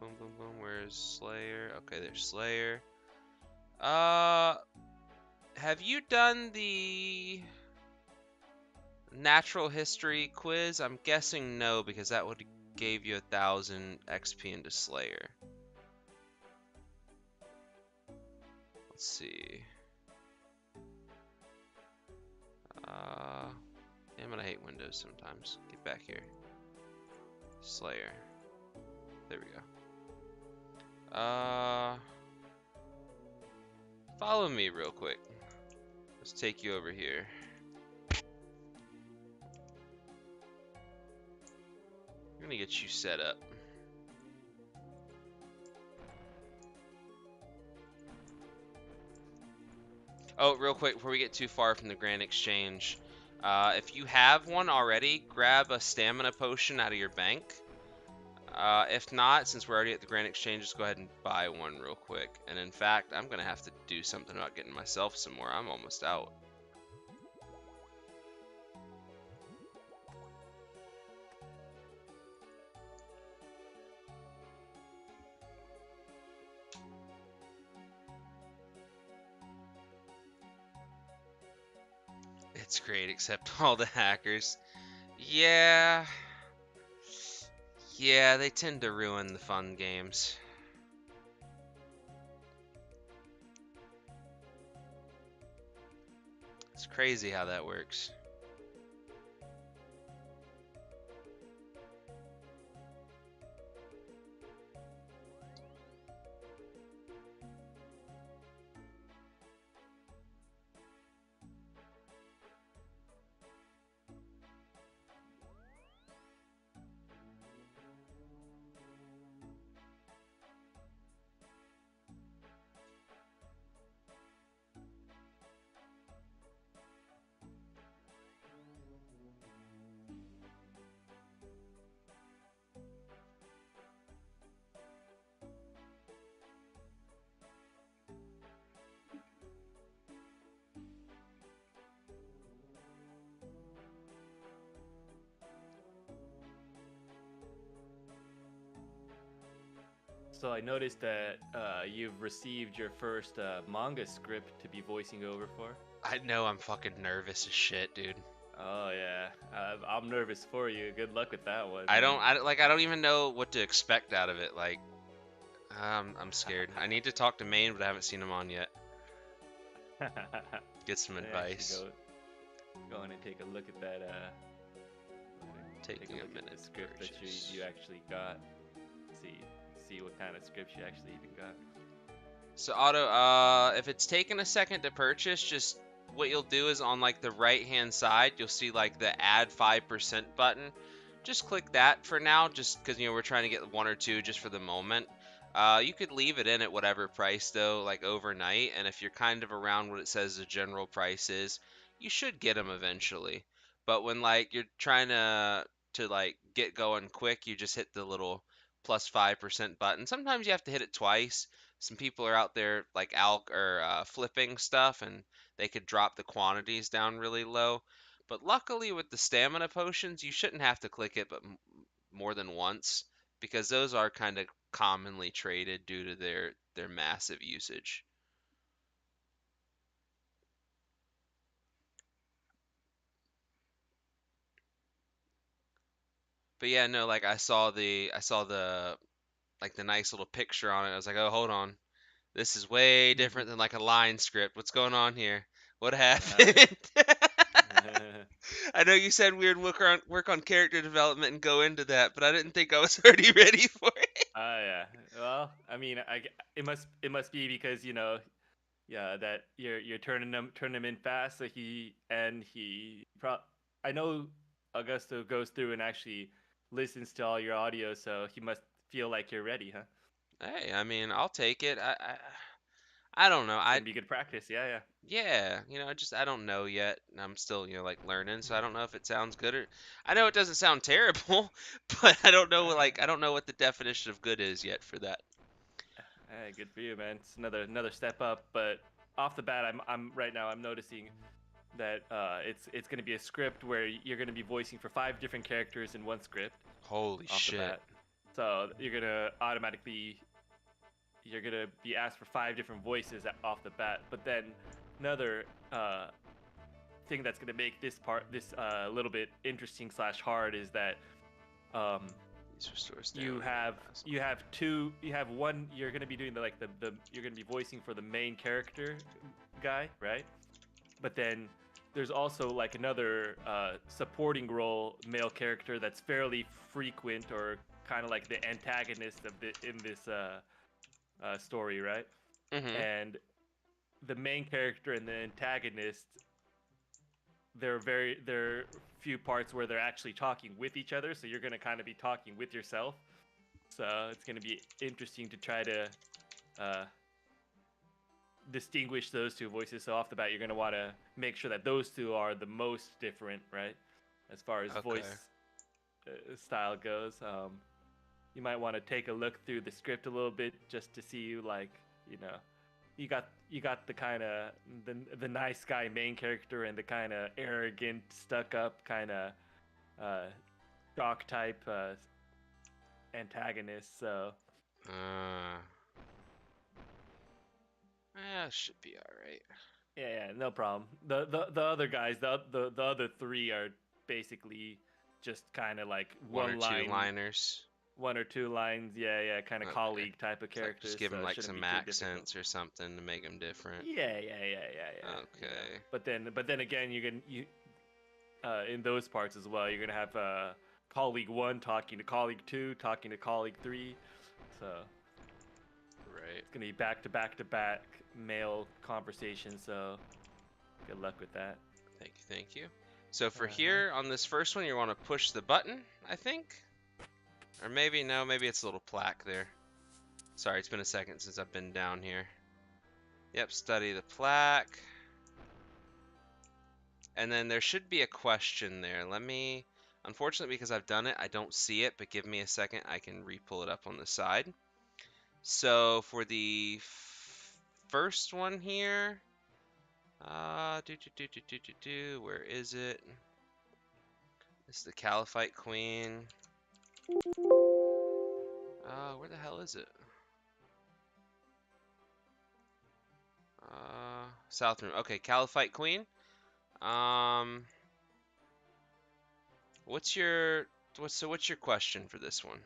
Boom, boom, boom. Where's Slayer? Okay, there's Slayer. Uh, have you done the natural history quiz? I'm guessing no, because that would gave you 1,000 XP into Slayer. Let's see. I'm gonna hate Windows sometimes. Get back here. Slayer. There we go. Follow me real quick. Let's take you over here. I'm gonna get you set up. Oh, real quick, before we get too far from the Grand Exchange, if you have one already, grab a stamina potion out of your bank. If not, since we're already at the Grand Exchange, just go ahead and buy one real quick. And in fact, I'm gonna have to do something about getting myself some more. I'm almost out. It's great, except all the hackers. Yeah. Yeah, they tend to ruin the fun games. It's crazy how that works. So I noticed that you've received your first manga script to be voicing over for. I know I'm fucking nervous as shit, dude. Oh yeah, I'm nervous for you. Good luck with that one. I don't even know what to expect out of it. Like, I'm scared. I need to talk to Maine, but I haven't seen him on yet. Get some Let me actually advice. go on and take a look at that. Take a taking a look at minute the to script that you purchase. actually got. See see what kind of scripts you actually even got. So Otto, if it's taking a second to purchase, just what you'll do is on like the right hand side, you'll see like the add 5% button. Just click that for now, just because we're trying to get one or two just for the moment. You could leave it in at whatever price though, like overnight, and if you're kind of around what it says the general price is, you should get them eventually. But when like you're trying to like get going quick, you just hit the little plus 5% button. Sometimes you have to hit it twice. Some people are out there like alk or flipping stuff, and they could drop the quantities down really low. But luckily, with the stamina potions, you shouldn't have to click it, but more than once, because those are kind of commonly traded due to their massive usage. But yeah, no, like I saw the like the nice little picture on it. I was like, oh, hold on, this is way different than like a line script. What's going on here? What Yeah. happened? I know you said we would work on character development and go into that, but I didn't think I was already ready for it. Yeah. Well, I mean, it must be because yeah, that you're turning him in fast. So I know Augusto goes through and actually listens to all your audio, so he must feel like you're ready, huh? Hey, I mean, I'll take it. I don't know. It's gonna be good practice. Yeah, yeah. Yeah, I don't know yet. I'm still, like learning, so I don't know if it sounds good or I know it doesn't sound terrible, but I don't know what the definition of good is yet for that. Hey, good for you, man. It's another step up. But off the bat, I'm right now I'm noticing that it's going to be a script where you're going to be voicing for 5 different characters in one script Holy off the shit. bat. So you're going to be asked for 5 different voices off the bat. But then another thing that's going to make this little bit interesting slash hard is that um, These restore you stamina. have Awesome. one. You're going to be doing the you're going to be voicing for the main character guy, right? But then there's also like another supporting role male character that's fairly frequent or kind of like the antagonist in this story, right? Mhm. And the main character and the antagonist, there are few parts where they're actually talking with each other, so you're gonna kind of be talking with yourself. So it's gonna be interesting to try to uh, distinguish those two voices. So off the bat, you're going to want to make sure that those two are the most different, right? As far as Okay. voice style goes. You might want to take a look through the script a little bit just to see, like, you know, you got the kind of the nice guy main character and the kind of arrogant, stuck up kind of uh, jock type antagonist. So Uh, should be all right. yeah, yeah, no problem. The other guys, the other three are basically just kind of like One or two liners. one or two lines. Yeah, yeah, kind of Okay. colleague type of It's like just characters. give So them it like shouldn't some be too difficult. accents or something to make them different. Yeah, yeah, yeah, yeah, yeah. Okay. But then again, you in those parts as well, you're gonna have colleague one talking to colleague two, talking to colleague three. So Right. it's gonna be back to back to back male conversation. So good luck with that. Thank you. Thank you. So for Uh-huh. here on this first one, you want to push the button, I think, or maybe no, maybe it's a little plaque there. Sorry, it's been a second since I've been down here. Yep, study the plaque. And then there should be a question there. Unfortunately, because I've done it, I don't see it, but give me a second. I can re-pull it up on the side. So for the first one here, where is it? This is the Caliphite Queen. Where the hell is it? South Room. Okay, Caliphite Queen. Um, what's your what's your question for this one?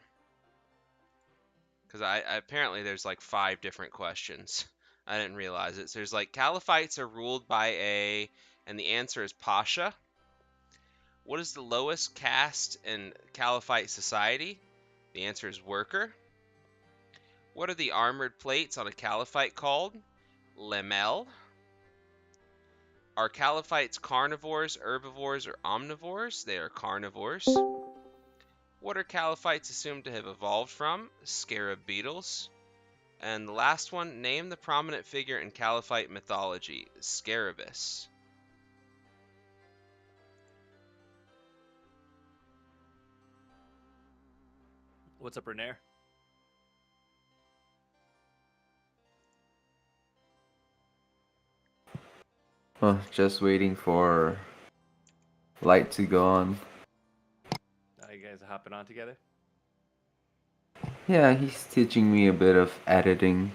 Because I apparently there's like 5 different questions. I didn't realize it. So there's like Caliphites are ruled by and the answer is Pasha. What is the lowest caste in Caliphite society? The answer is worker. What are the armored plates on a Caliphite called? Lemel. Are Caliphites carnivores, herbivores, or omnivores? They are carnivores. What are Caliphites assumed to have evolved from? Scarab beetles. And the last one, name the prominent figure in Caliphite mythology. Scarabus. What's up, Renair? Oh, just waiting for light to go on. Are you guys hopping on together? Yeah, he's teaching me a bit of editing.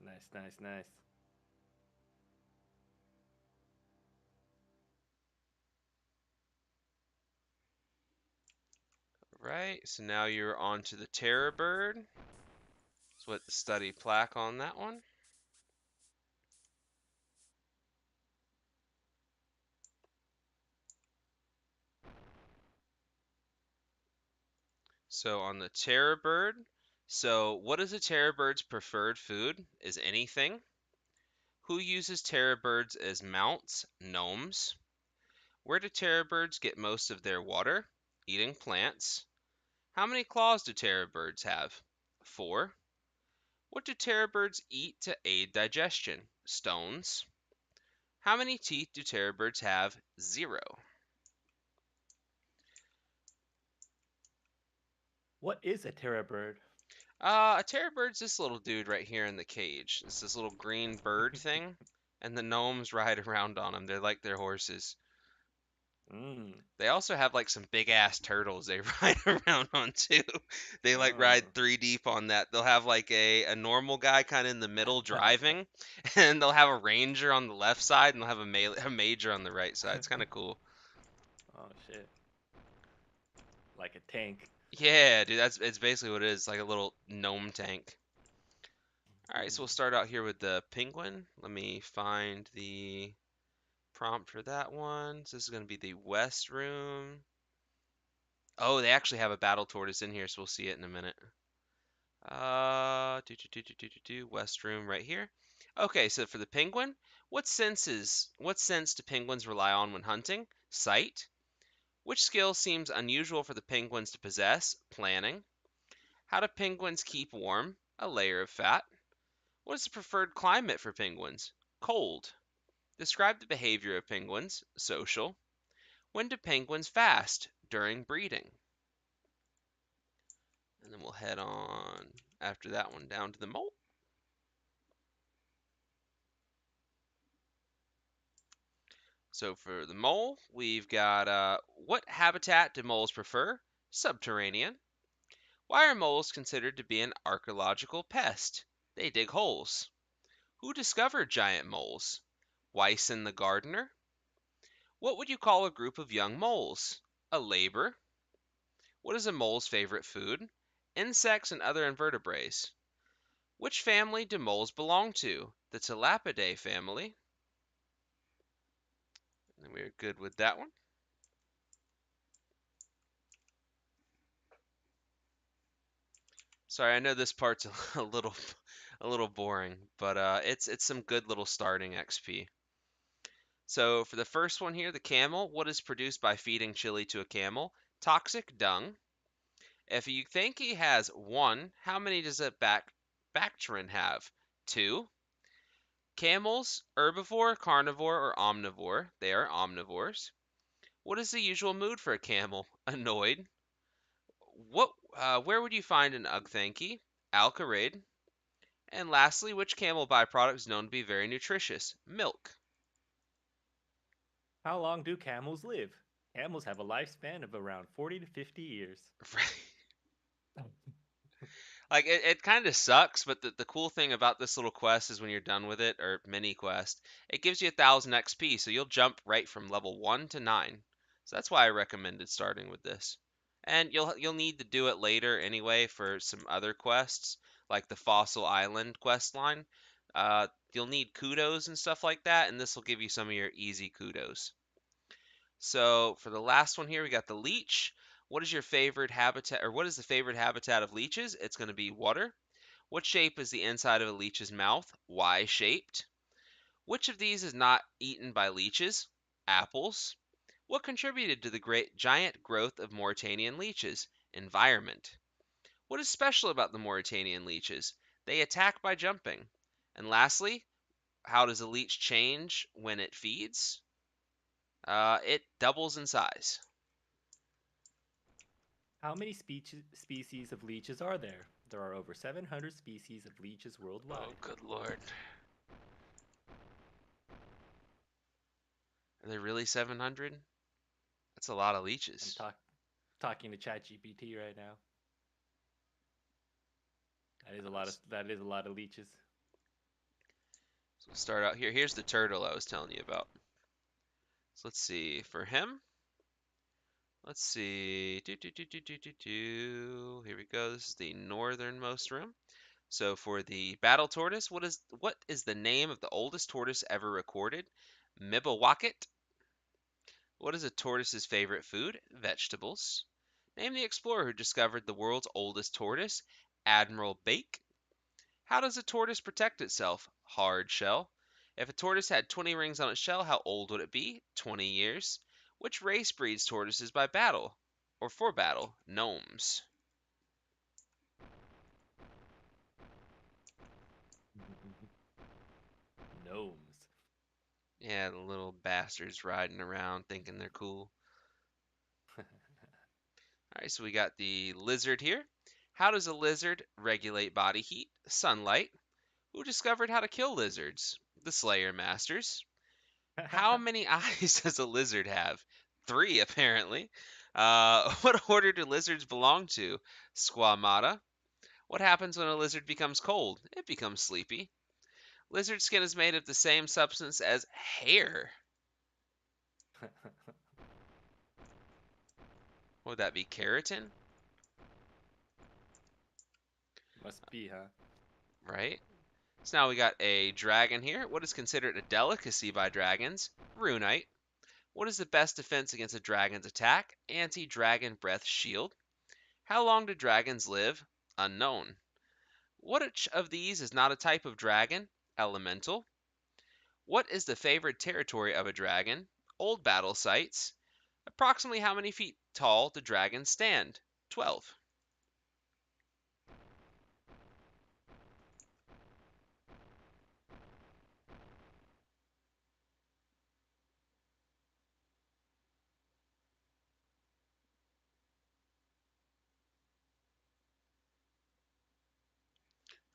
Nice, nice, nice. Right, so now you're on to the Terror Bird. Let's put the study plaque on that one. So on the terror bird, so what is a terror bird's preferred food? Is anything? Who uses terror birds as mounts? Gnomes. Where do terror birds get most of their water? Eating plants. How many claws do terror birds have? 4. What do terror birds eat to aid digestion? Stones. How many teeth do terror birds have? 0. What is a terror bird? A terror bird's this little dude right here in the cage. It's this little green bird thing, and the gnomes ride around on them. They're like their horses. Mmm. They also have like some big ass turtles they ride around on too. They like ride Oh. three deep on that. They'll have like a normal guy kind of in the middle driving, and they'll have a ranger on the left side, and they'll have a major on the right side. It's kind of cool. Oh shit. Like a tank. Yeah, dude, that's it's basically what it is. Like a little gnome tank. All right, so we'll start out here with the penguin. Let me find the prompt for that one. So this is going to be the West Room. Oh, they actually have a battle tortoise in here, so we'll see it in a minute. West Room right here. Okay, so for the penguin, what sense do penguins rely on when hunting? Sight. Which skill seems unusual for the penguins to possess? Planning. How do penguins keep warm? A layer of fat. What is the preferred climate for penguins? Cold. Describe the behavior of penguins. Social. When do penguins fast? During breeding. And then we'll head on after that one down to the mole. So for the mole, we've got what habitat do moles prefer? Subterranean. Why are moles considered to be an archaeological pest? They dig holes. Who discovered giant moles? Wyson the gardener. What would you call a group of young moles? A labor. What is a mole's favorite food? Insects and other invertebrates. Which family do moles belong to? The Telapidae family. And we're good with that one. Sorry, I know this part's a little boring, but it's some good little starting XP. So for the first one here, the camel, what is produced by feeding chili to a camel? Toxic dung. If you think he has 1, how many does a Bactrian have? 2. Camels, herbivore, carnivore, or omnivore? They are omnivores. What is the usual mood for a camel? Annoyed. Where would you find an Ugthanki? Alcarade. And lastly, which camel byproduct is known to be very nutritious? Milk. How long do camels live? Camels have a lifespan of around 40 to 50 years. Like it kind of sucks, but the cool thing about this little quest is when you're done with it, or mini quest, it gives you 1,000 XP, so you'll jump right from level 1 to 9. So that's why I recommended starting with this. And you'll need to do it later anyway for some other quests, like the Fossil Island quest line. You'll need kudos and stuff like that, and this will give you some of your easy kudos. So for the last one here, we got the leech. What is your favorite habitat, or what is the favorite habitat of leeches? It's going to be water. What shape is the inside of a leech's mouth? Y shaped. Which of these is not eaten by leeches? Apples. What contributed to the great giant growth of Mauritanian leeches? Environment. What is special about the Mauritanian leeches? They attack by jumping. And lastly, how does a leech change when it feeds? It doubles in size. How many species of leeches are there? There are over 700 species of leeches Oh, worldwide. good lord. Are there really 700? That's a lot of I'm leeches. talking to ChatGPT right now. Uh, That is a lot of leeches. So we'll start out here. Here's the turtle I was telling you about. So let's see. For him, let's see. Here we go. This is the northernmost room. So for the battle tortoise, what is the name of the oldest tortoise ever recorded? Mibawakit. What is a tortoise's favorite food? Vegetables. Name the explorer who discovered the world's oldest tortoise. Admiral Bake. How does a tortoise protect itself? Hard shell. If a tortoise had 20 rings on its shell, how old would it be? 20 years. Which race breeds tortoises by battle? Or for battle? Gnomes. Gnomes. Yeah, the little bastards riding around thinking they're cool. Alright, so we got the lizard here. How does a lizard regulate body heat? Sunlight. Who discovered how to kill lizards? The Slayer Masters. How many eyes does a lizard have? Three, apparently. What order do lizards belong to? Squamata. What happens when a lizard becomes cold? It becomes sleepy. Lizard skin is made of the same substance as hair. Would that be keratin? Must be, huh? Right? So now we got a dragon here. What is considered a delicacy by dragons? Runite. What is the best defense against a dragon's attack? Anti-dragon breath shield. How long do dragons live? Unknown. Which of these is not a type of dragon? Elemental. What is the favorite territory of a dragon? Old battle sites. Approximately how many feet tall do dragons stand? 12.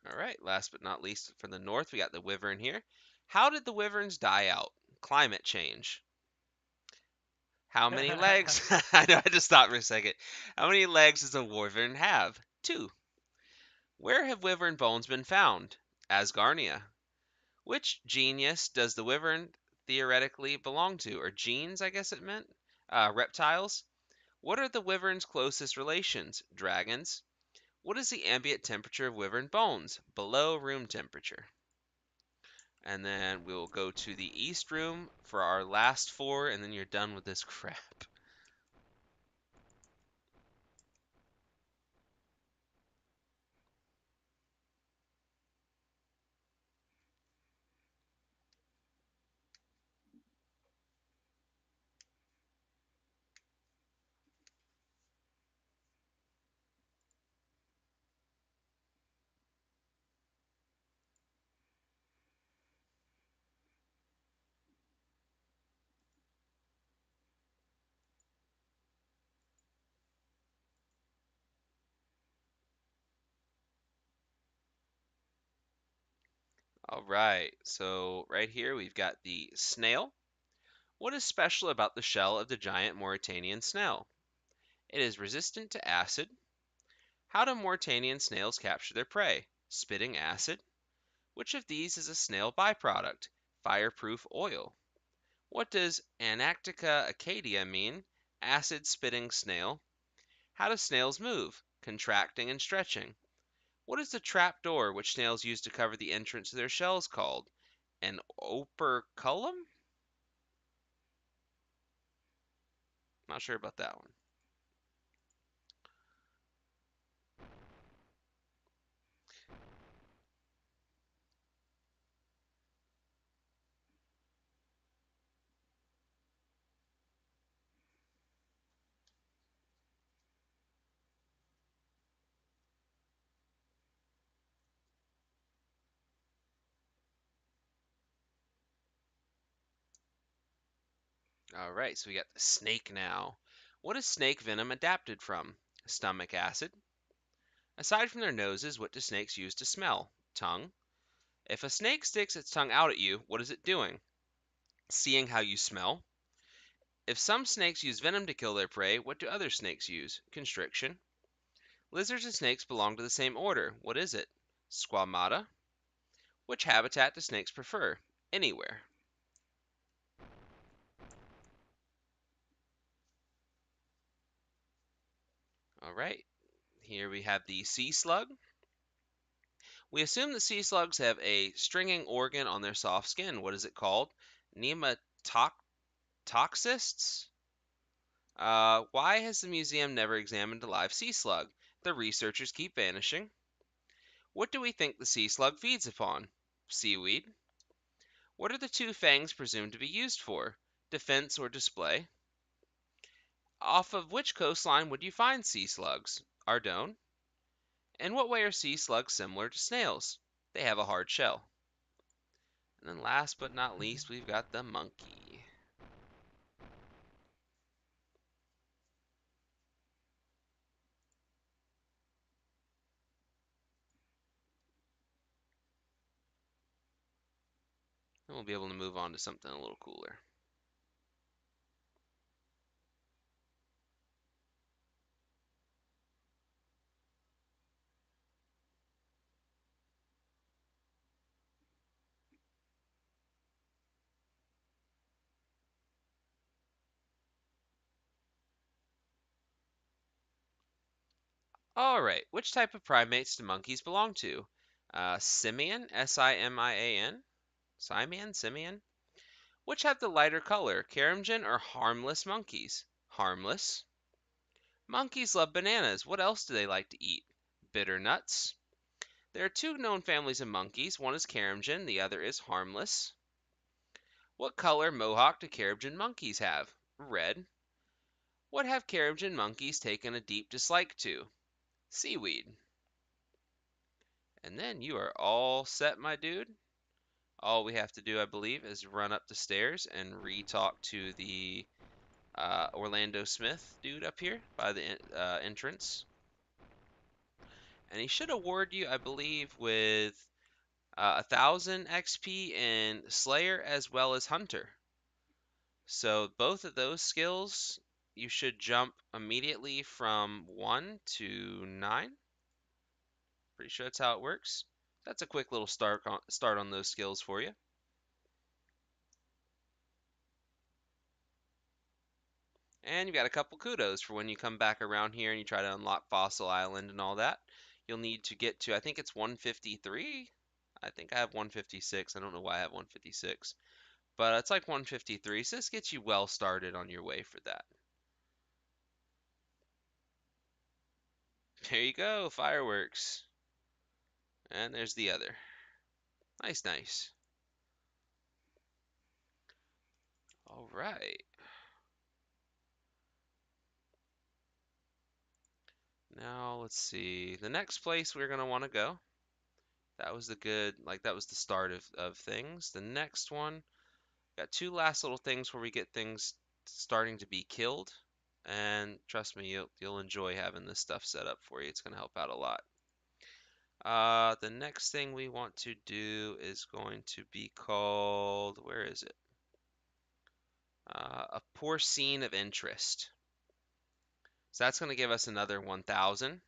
All right, last but not least, from the north, we got the wyvern here. How did the wyverns die out? Climate change. How many legs? I know, I just stopped for a second. How many legs does a wyvern have? Two. Where have wyvern bones been found? Asgarnia. Which genius does the wyvern theoretically belong to? Or genes, I guess it meant? Reptiles. What are the wyvern's closest relations? Dragons. What is the ambient temperature of wyvern bones? Below room temperature. And then we'll go to the east room for our last four, and then you're done with this crap. All right, so right here we've got the snail. What is special about the shell of the giant Mauritanian snail? It is resistant to acid. How do Mauritanian snails capture their prey? Spitting acid. Which of these is a snail byproduct? Fireproof oil. What does Anactica acadia mean? Acid spitting snail. How do snails move? Contracting and stretching. What is the trap door which snails use to cover the entrance to their shells called? An operculum? Not sure about that one. All right, so we got the snake now. What is snake venom adapted from? Stomach acid. Aside from their noses, what do snakes use to smell? Tongue. If a snake sticks its tongue out at you, what is it doing? Seeing how you smell. If some snakes use venom to kill their prey, what do other snakes use? Constriction. Lizards and snakes belong to the same order. What is it? Squamata. Which habitat do snakes prefer? Anywhere. All right, here we have the sea slug. We assume that sea slugs have a stringing organ on their soft skin. What is it called? Nematocysts? Why has the museum never examined a live sea slug? The researchers keep vanishing. What do we think the sea slug feeds upon? Seaweed. What are the two fangs presumed to be used for? Defense or display? Off of which coastline would you find sea slugs? Ardone. In what way are sea slugs similar to snails? They have a hard shell. And then last but not least, we've got the monkey. And we'll be able to move on to something a little cooler. All right, which type of primates do monkeys belong to? Simian, Simian, Simian. Which have the lighter color, Karamjan or harmless monkeys? Harmless. Monkeys love bananas. What else do they like to eat? Bitter nuts. There are two known families of monkeys. One is Karamjan, the other is harmless. What color mohawk do Karamjan monkeys have? Red. What have Karamjan monkeys taken a deep dislike to? Seaweed. And then you are all set, my dude. All we have to do, I believe, is run up the stairs and re-talk to the Orlando Smith dude up here by the entrance. And he should award you, I believe, with 1,000 XP in Slayer as well as Hunter. So both of those skills, you should jump immediately from 1 to 9. Pretty sure that's how it works. That's a quick little start on those skills for you. And you've got a couple kudos for when you come back around here and you try to unlock Fossil Island and all that. You'll need to get to, I think it's 153. I think I have 156. I don't know why I have 156. But it's like 153, so this gets you well started on your way for that. There you go, fireworks. And there's the other. Nice, nice. All right. Now let's see. The next place we're gonna want to go. That was the good, like that was the start of things. The next one, got two last little things where we get things starting to be killed. And trust me, you'll enjoy having this stuff set up for you. It's gonna help out a lot. The next thing we want to do is going to be called, where is it? A porcine of interest. So that's going to give us another 1,000.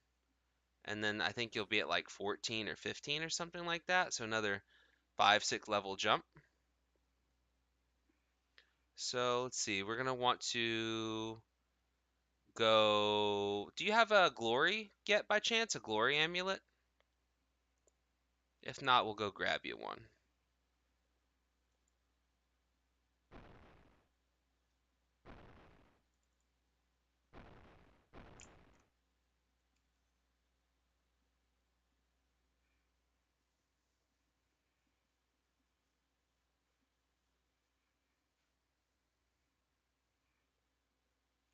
And then I think you'll be at like 14 or 15 or something like that. So another 5, 6 level jump. So let's see. We're going to want to go. Do you have a glory yet by chance? A glory amulet? If not, we'll go grab you one.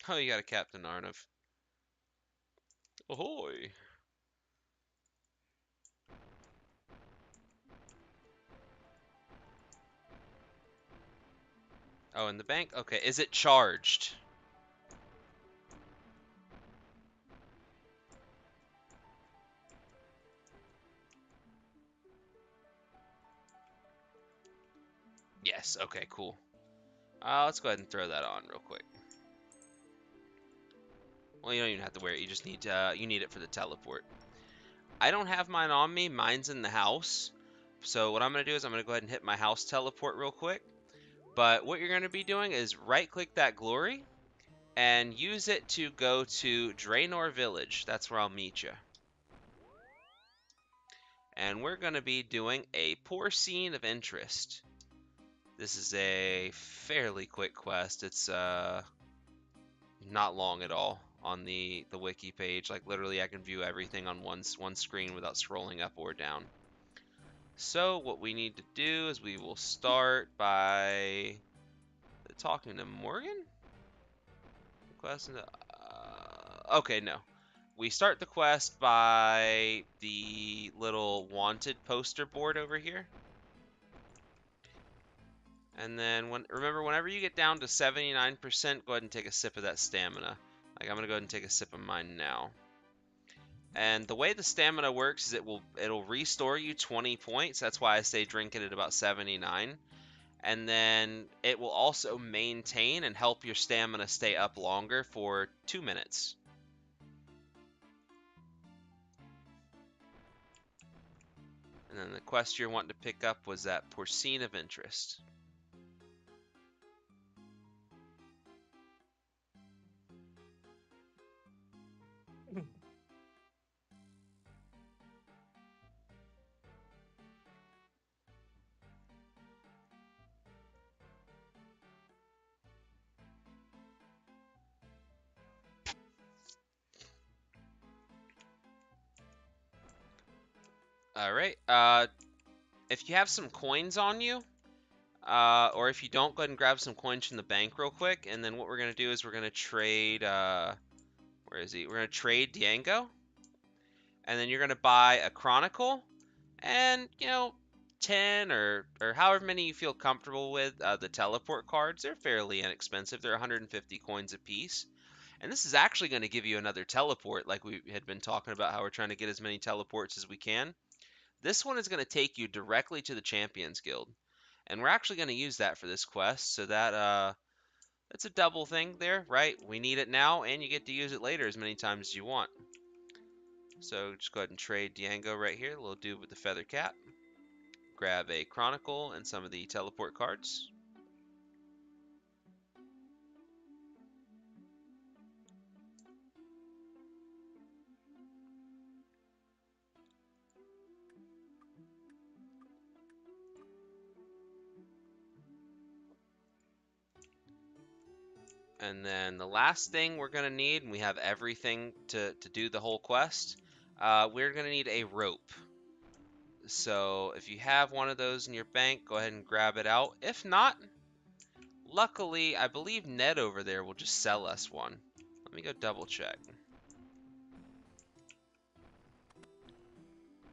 Oh, you got a Captain Arnav. Ahoy! Oh, in the bank? Okay, is it charged? Yes, okay, cool. Let's go ahead and throw that on real quick. Well, you don't even have to wear it. You just need you need it for the teleport. I don't have mine on me. Mine's in the house. So what I'm going to do is I'm going to go ahead and hit my house teleport real quick. But what you're going to be doing is right-click that glory and use it to go to Draenor Village. That's where I'll meet you. And we're going to be doing a Poor Scene of Interest. This is a fairly quick quest. It's not long at all on the wiki page. Like literally I can view everything on one screen without scrolling up or down. So what we need to do is we will start by talking to Morgan? Quest okay, no. We start the quest by the little wanted poster board over here. And then remember, whenever you get down to 79%, go ahead and take a sip of that stamina. Like I'm gonna go ahead and take a sip of mine now. And the way the stamina works is it'll restore you 20 points. That's why I say drink it at about 79. And then it will also maintain and help your stamina stay up longer for 2 minutes. And then the quest you're wanting to pick up was that Poor Scene of Interest. All right. If you have some coins on you, or if you don't, go ahead and grab some coins from the bank real quick. And then what we're gonna do is we're gonna trade. Where is he? We're gonna trade Diango, and then you're gonna buy a Chronicle, and 10 or however many you feel comfortable with. The teleport cards, they're fairly inexpensive. They're 150 coins a piece. And this is actually going to give you another teleport, like we had been talking about how we're trying to get as many teleports as we can. This one is going to take you directly to the Champions Guild. And we're actually going to use that for this quest, so that's a double thing there, right? We need it now, and you get to use it later as many times as you want. So just go ahead and trade Diango right here, the little dude with the feather cap. Grab a Chronicle and some of the teleport cards. And then the last thing we're going to need, and we have everything to do the whole quest, we're going to need a rope. So if you have one of those in your bank, go ahead and grab it out. If not, luckily, I believe Ned over there will just sell us one. Let me go double check.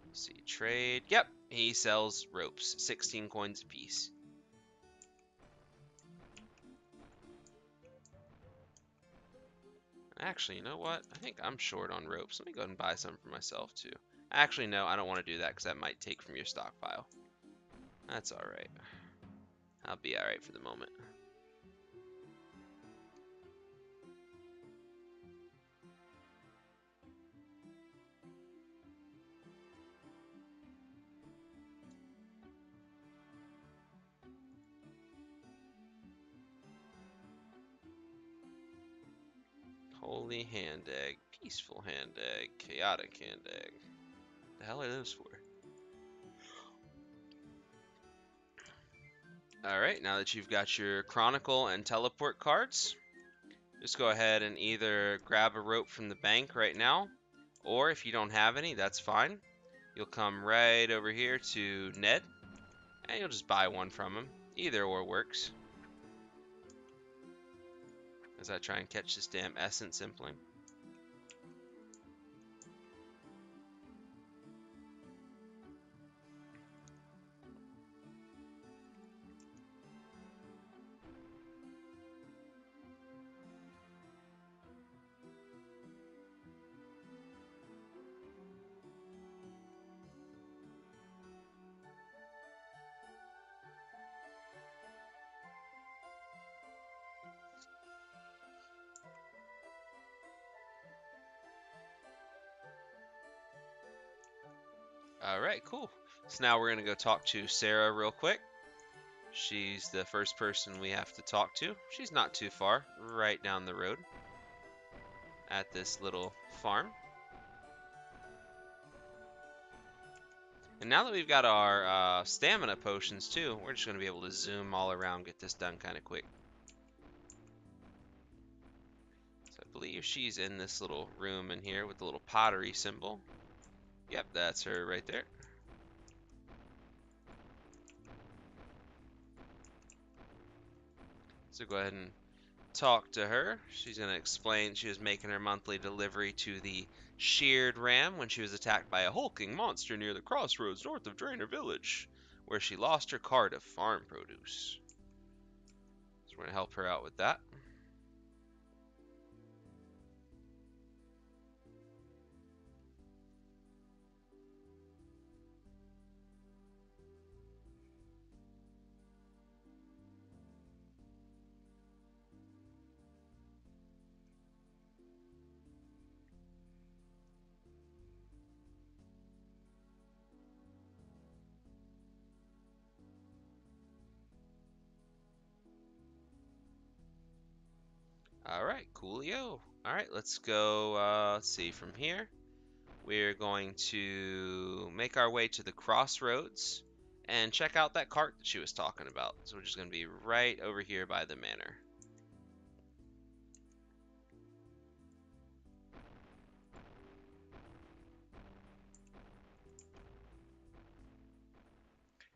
Let's see, trade. Yep, he sells ropes, 16 coins apiece. Actually, you know what? I think I'm short on ropes. Let me go ahead and buy some for myself, too. Actually, no, I don't want to do that because that might take from your stockpile. That's alright. I'll be alright for the moment. Holy hand egg, peaceful hand egg, chaotic hand egg. The hell are those for? Alright, now that you've got your Chronicle and Teleport cards, just go ahead and either grab a rope from the bank right now, or if you don't have any, that's fine. You'll come right over here to Ned, and you'll just buy one from him. Either or works. as I try and catch this damn essence impling. Alright, cool. So now we're going to go talk to Sarah real quick. She's the first person we have to talk to. She's not too far, right down the road at this little farm. And now that we've got our stamina potions too, we're just going to be able to zoom all around, get this done kind of quick. So I believe she's in this little room in here with the little pottery symbol. Yep, that's her right there. So go ahead and talk to her. She's going to explain she was making her monthly delivery to the sheared ram when she was attacked by a hulking monster near the crossroads north of Drainer Village, where she lost her cart of farm produce. So we're going to help her out with that. Alright, coolio. Alright, let's go, let's see, from here. We're going to make our way to the crossroads and check out that cart that she was talking about. So we're just going to be right over here by the manor.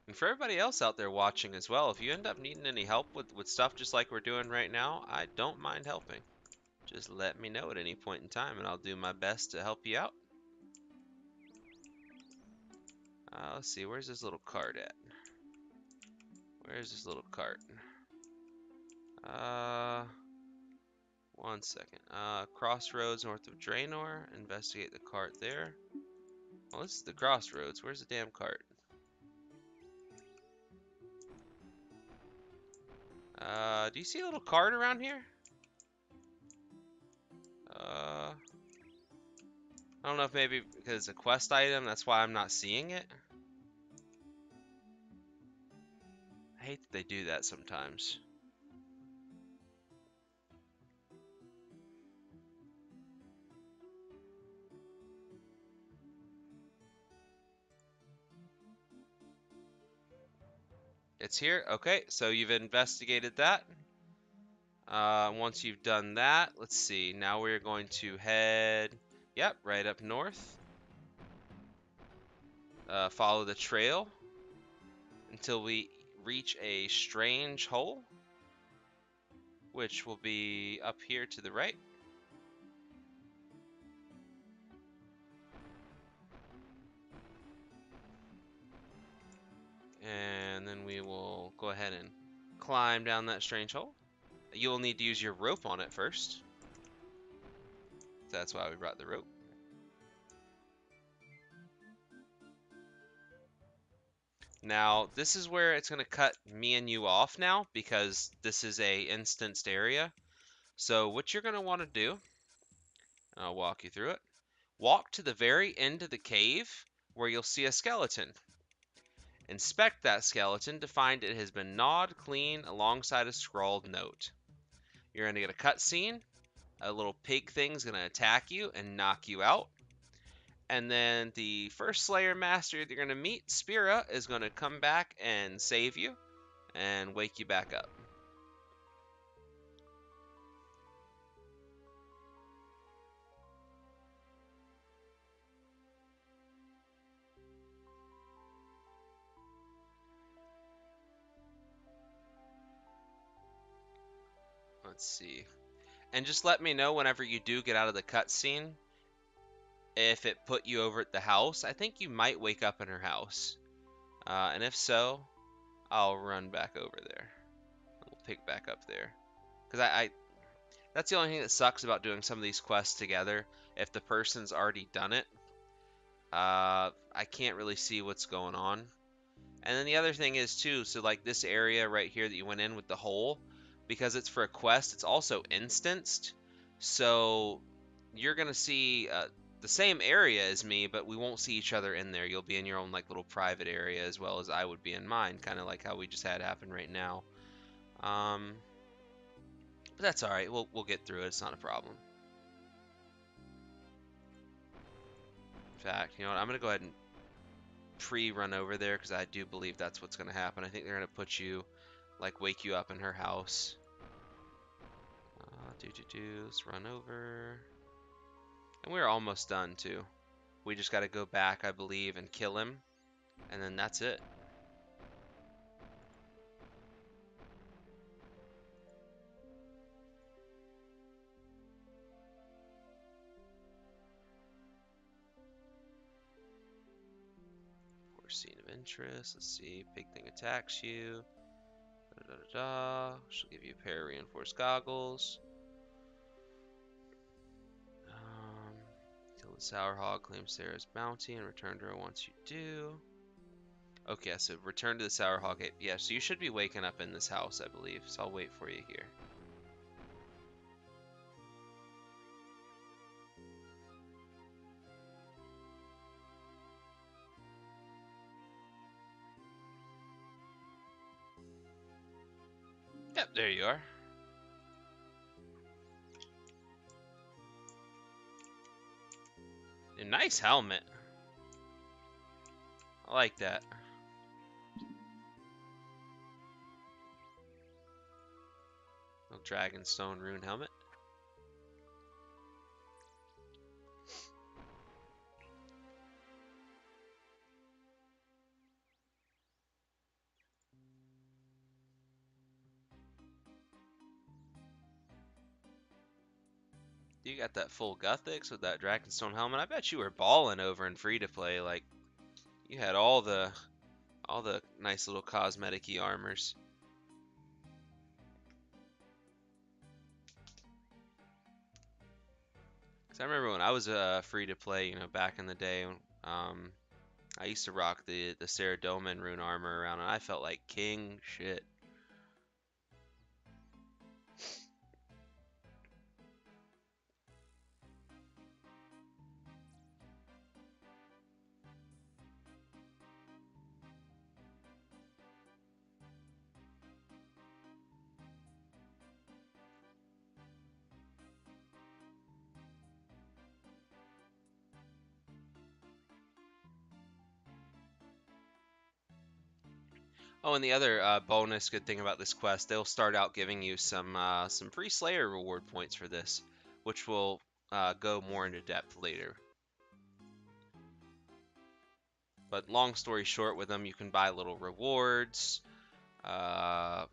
And for everybody else out there watching as well, if you end up needing any help with stuff just like we're doing right now, I don't mind helping. Just let me know at any point in time and I'll do my best to help you out. Let's see, where's this little cart at? Where's this little cart? One second. Crossroads north of Draenor. Investigate the cart there. Well, this is the crossroads. Where's the damn cart? Do you see a little cart around here? I don't know if maybe because it's a quest item, that's why I'm not seeing it. I hate that they do that sometimes. It's here. Okay, so you've investigated that. Once you've done that, let's see. Now we're going to head, yep, right up north. Follow the trail until we reach a strange hole, which will be up here to the right. And then we will go ahead and climb down that strange hole. You will need to use your rope on it first. That's why we brought the rope. Now, this is where it's going to cut me and you off now because this is a instanced area. So what you're going to want to do, I'll walk you through it. Walk to the very end of the cave where you'll see a skeleton. Inspect that skeleton to find it has been gnawed clean alongside a scrawled note. You're going to get a cutscene. A little pig thing's going to attack you and knock you out. And then the first Slayer Master you're going to meet, Spira, is going to come back and save you and wake you back up. Let's see. And just let me know whenever you do get out of the cutscene if it put you over at the house. I think you might wake up in her house. And if so, I'll run back over there. We'll pick back up there. Because that's the only thing that sucks about doing some of these quests together. If the person's already done it, I can't really see what's going on. And then the other thing is too, so like this area right here that you went in with the hole, because it's for a quest, it's also instanced. So you're gonna see the same area as me, but we won't see each other in there. You'll be in your own like little private area as well as I would be in mine, kind of like how we just had happen right now. But that's all right. We'll get through it. It's not a problem. In fact, you know what? I'm gonna go ahead and pre-run over there because I do believe that's what's gonna happen. I think they're gonna put you, like, wake you up in her house. Let's run over. And we're almost done too. We just gotta go back, I believe, and kill him, and then that's it. Scene of interest. Let's see. Big thing attacks you. Da, da, da, da. She'll give you a pair of reinforced goggles. Kill the sour hog, claim Sarah's bounty, and return to her once you do. Okay, so return to the sour hog. Yeah, so you should be waking up in this house, I believe. So I'll wait for you here. Yep, there you are. A nice helmet. I like that. Little Dragonstone rune helmet. You got that full Guthix with that Dragonstone helmet. I bet you were balling over in free to play. Like, you had all the nice little cosmetic-y armors. Cause I remember when I was free to play, you know, back in the day. I used to rock the Saradomin rune armor around, and I felt like king shit. Oh, and the other bonus good thing about this quest, they'll start out giving you some free Slayer reward points for this, which will go more into depth later. But long story short, with them you can buy little rewards, so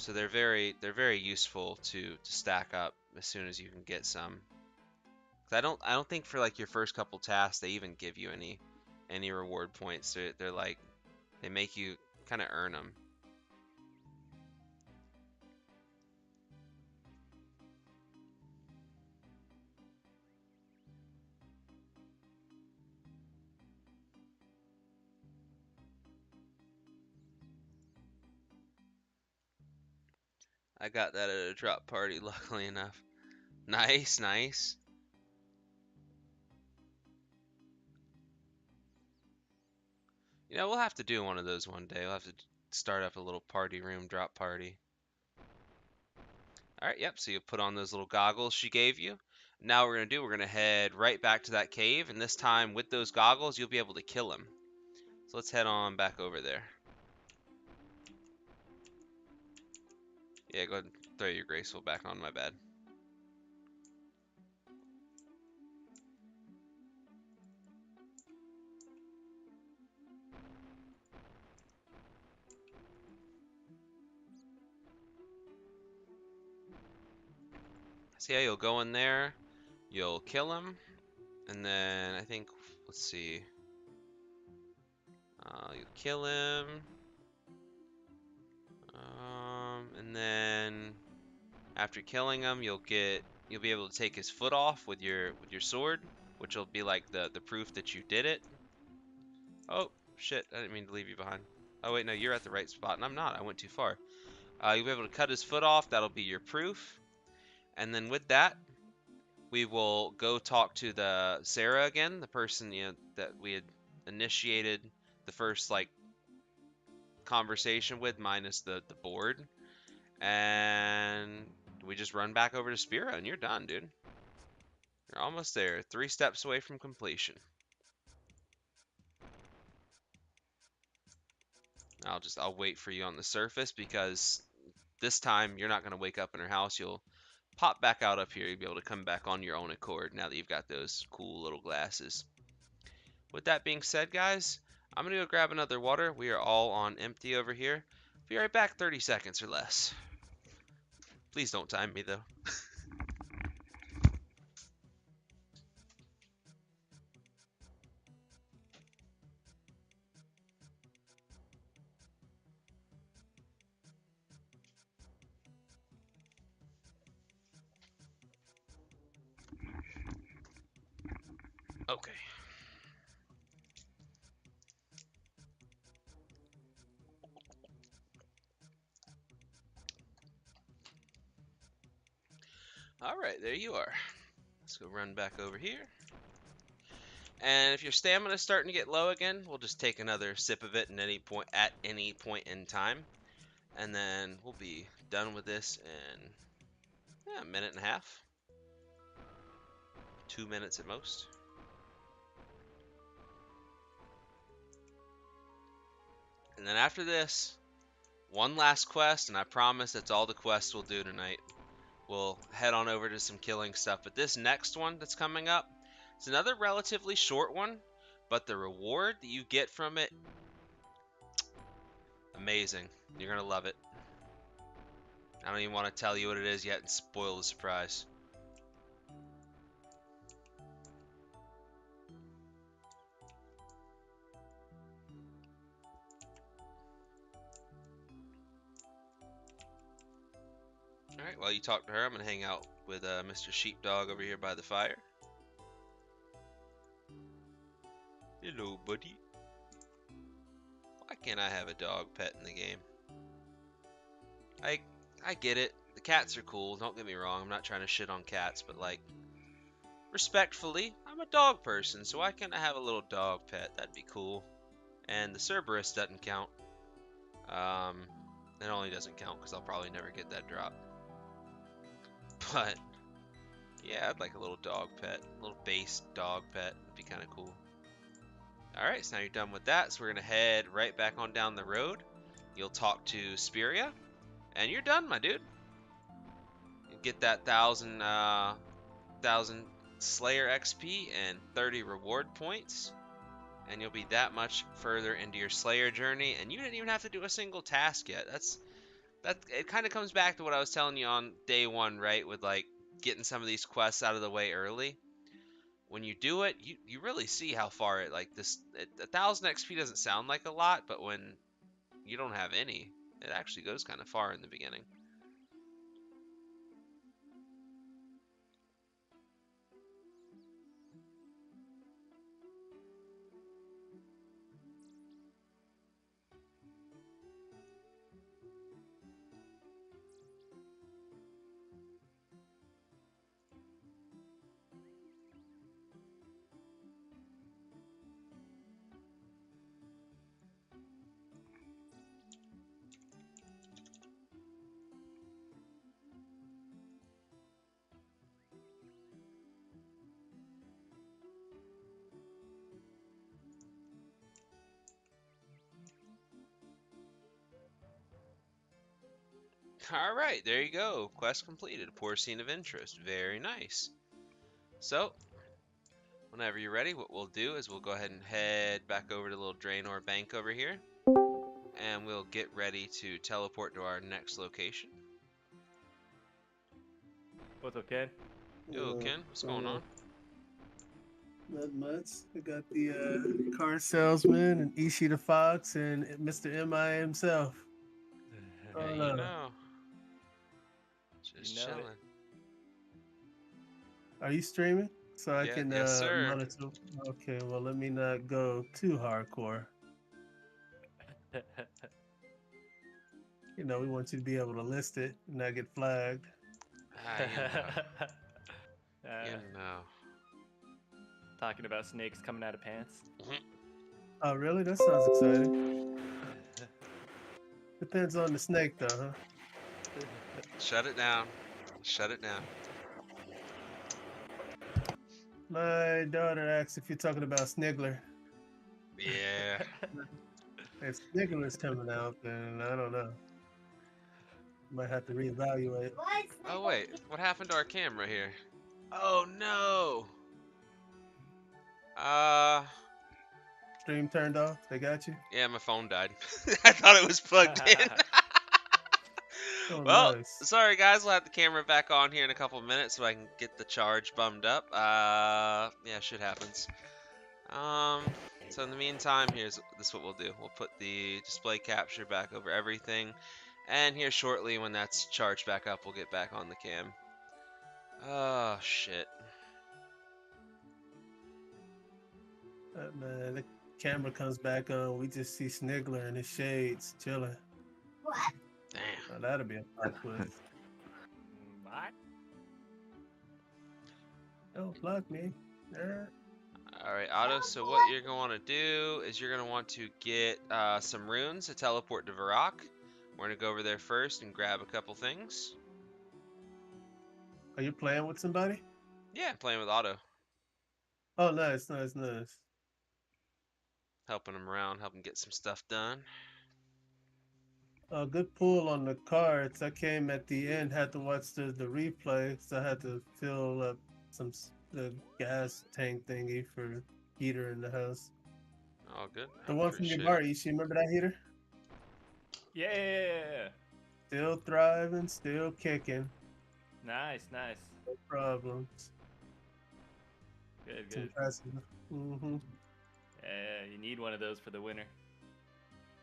they're very useful to stack up as soon as you can get some. 'Cause I don't think for like your first couple tasks they even give you any reward points. They're like they make you kind of earn them. I got that at a drop party, luckily enough. Nice, nice. You know, we'll have to do one of those one day. We'll have to start up a little party room drop party. All right, yep, so you put on those little goggles she gave you. Now what we're going to do, we're going to head right back to that cave, and this time with those goggles, you'll be able to kill him. So let's head on back over there. Yeah, go ahead and throw your graceful back on, my bad. So yeah, you'll go in there, you'll kill him, and then I think, let's see, you'll kill him, and then after killing him, you'll be able to take his foot off with your sword, which will be like the proof that you did it. Oh shit! I didn't mean to leave you behind. Oh wait, no, you're at the right spot, and I'm not. I went too far. You'll be able to cut his foot off. That'll be your proof. And then with that, we will go talk to the Sarah again, the person that we had initiated the first like conversation with, minus the board, and we just run back over to Spira, and you're done, dude. You're almost there. 3 steps away from completion. I'll wait for you on the surface because this time you're not gonna wake up in her house. You'll pop back out up here. You'll be able to come back on your own accord now that you've got those cool little glasses. With that being said, guys, I'm gonna go grab another water. We are all on empty over here. Be right back, 30 seconds or less. Please don't time me though. Okay. Alright, there you are. Let's go run back over here. And if your stamina's starting to get low again, we'll just take another sip of it at any point in time. And then we'll be done with this in a minute and a half. 2 minutes at most. And then after this, one last quest, and I promise that's all the quests we'll do tonight. We'll head on over to some killing stuff. But this next one that's coming up, it's another relatively short one, but the reward that you get from it, amazing. You're gonna love it. I don't even want to tell you what it is yet and spoil the surprise. Alright, while you talk to her, I'm gonna hang out with Mr. Sheepdog over here by the fire. Hello, buddy. Why can't I have a dog pet in the game? I get it. The cats are cool. Don't get me wrong. I'm not trying to shit on cats, but like, respectfully, I'm a dog person, so why can't I have a little dog pet? That'd be cool. And the Cerberus doesn't count. It only doesn't count because I'll probably never get that drop. But yeah, I'd like a little dog pet, a little base dog pet. It'd be kind of cool. Alright, so now you're done with that, so we're going to head right back on down the road. You'll talk to Spiria, and you're done, my dude. You get that 1,000 Slayer XP and 30 reward points, and you'll be that much further into your Slayer journey, and you didn't even have to do a single task yet. It kind of comes back to what I was telling you on day 1, right, with like getting some of these quests out of the way early. When you do it, you really see how far it, like this, 1,000 XP doesn't sound like a lot, but when you don't have any, it actually goes kind of far in the beginning. Alright, there you go. Quest completed. Poor scene of interest. Very nice. So, whenever you're ready, what we'll do is we'll go ahead and head back over to the little Draenor bank over here. And we'll get ready to teleport to our next location. What's up, Ken? Yo, Ken, what's going on? Not much. I got the car salesman and Ishi the Fox and Mr. MI himself. Yeah, Oh you no. know. Just You know it. chilling. Are you streaming? So I Yeah, can yes, sir. monitor. Okay, well let me not go too hardcore. You know, we want you to be able to list it and not get flagged. Ah, you know. You Uh, know. talking about snakes coming out of pants. Oh really? That sounds exciting. Depends on the snake though, huh? Shut it down. Shut it down. My daughter asks if you're talking about Sniggler. Yeah. If Sniggler's coming out, then I don't know. Might have to reevaluate. Oh, wait. What happened to our camera here? Oh, no. Stream turned off. They got you. Yeah, my phone died. I thought it was plugged in. Oh, Well, nice. sorry guys, we'll have the camera back on here in a couple of minutes so I can get the charge bummed up. Yeah, shit happens. So in the meantime, this is what we'll do. We'll put the display capture back over everything, and here shortly, when that's charged back up, we'll get back on the cam. Oh shit. Man, the camera comes back on. We just see Sniggler in his shades chilling. Damn. Oh, that'll be a plot twist. What? Don't block me. Alright, Otto, so what you're going to do is you're going to want to get some runes to teleport to Varrock. We're going to go over there first and grab a couple things. Are you playing with somebody? Yeah, playing with Otto. Oh, nice, nice, nice. Helping him around, helping get some stuff done. Good pull on the cards. I came at the end, had to watch the replay, so I had to fill up the gas tank thingy for heater in the house. All good. The one from your Appreciate bar, it. you remember that heater? Yeah. Still thriving, still kicking. Nice. No problems. Good. It's impressive. Mm-hmm. Yeah, you need one of those for the winter.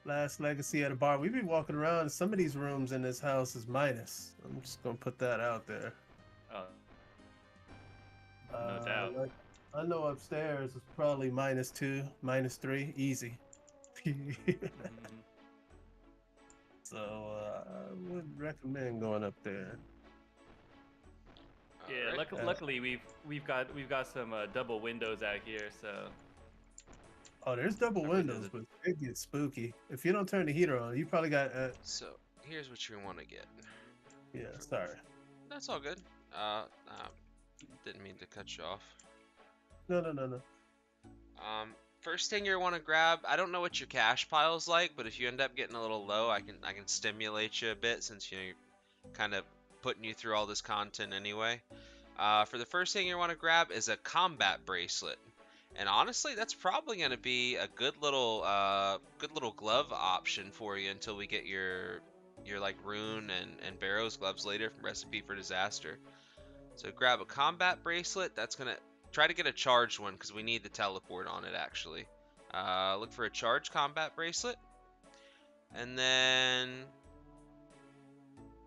Last legacy at a bar. We be walking around. Some of these rooms in this house is minus. I'm just gonna put that out there. Oh, no doubt. Like, I know upstairs is probably -2, -3, easy. So I would recommend going up there. Yeah, Alright. luckily we've got some double windows out here, so Oh, there's double Probably windows, but it gets spooky. If you don't turn the heater on, you probably got. So here's what you want to get. Yeah, sorry. That's all good. Didn't mean to cut you off. No. First thing you want to grab. I don't know what your cash pile's like, but if you end up getting a little low, I can stimulate you a bit since you're kind of putting you through all this content anyway. For the first thing you want to grab is a combat bracelet. And honestly, that's probably going to be a good little glove option for you until we get your like rune and Barrow's gloves later from Recipe for Disaster. So grab a combat bracelet. That's going to try to get a charged one because we need the teleport on it actually. Look for a charged combat bracelet. And then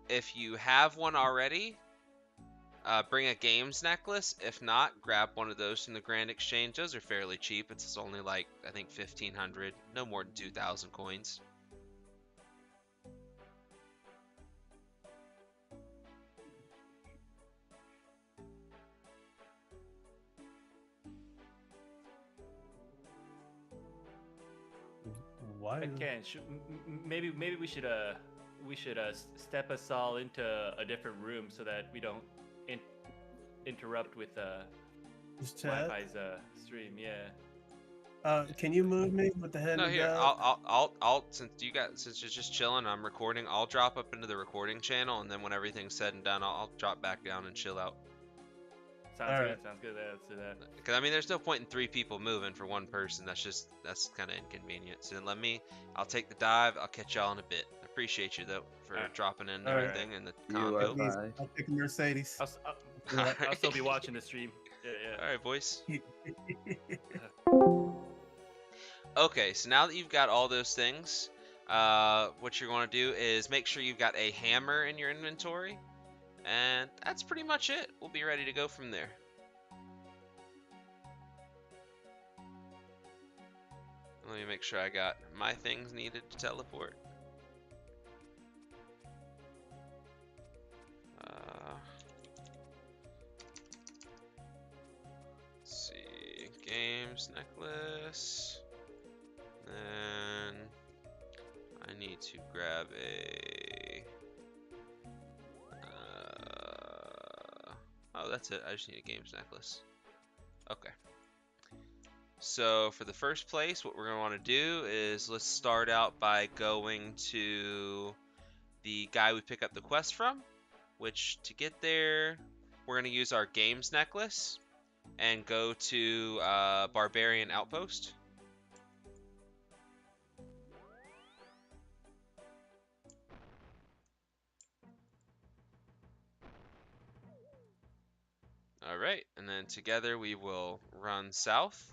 if you have one already, bring a games necklace. If not, grab one of those from the Grand Exchange. Those are fairly cheap. It's only like, I think 1,500. No more than 2,000 coins. Why? Again, maybe we should step us all into a different room so that we don't interrupt with Just chat. Wi-Fi's stream. Yeah. Can you move me with the hand? No, of here, God? I'll since you're just chilling, I'm recording. I'll drop up into the recording channel, and then when everything's said and done, I'll drop back down and chill out. Sounds All good. right. Sounds good. Yeah, let's do that. Because I mean, there's no point in 3 people moving for one person. That's kind of inconvenient. So I'll take the dive. I'll catch y'all in a bit. I Appreciate you though for Alright. dropping in and Alright. everything and the You comm are build. Please, fine. I'll take a Mercedes. I'll still be watching the stream. Yeah. All right, boys. Yeah. Okay, so now that you've got all those things, what you're going to do is make sure you've got a hammer in your inventory, and that's pretty much it. We'll be ready to go from there. Let me make sure I got my things needed to teleport. Let's see, games necklace. Then I need to grab a. Oh, that's it. I just need a games necklace. Okay. So for the first place, what we're going to want to do is let's start out by going to the guy we pick up the quest from, which to get there, we're going to use our games necklace and go to Barbarian Outpost. Alright, and then together we will run south.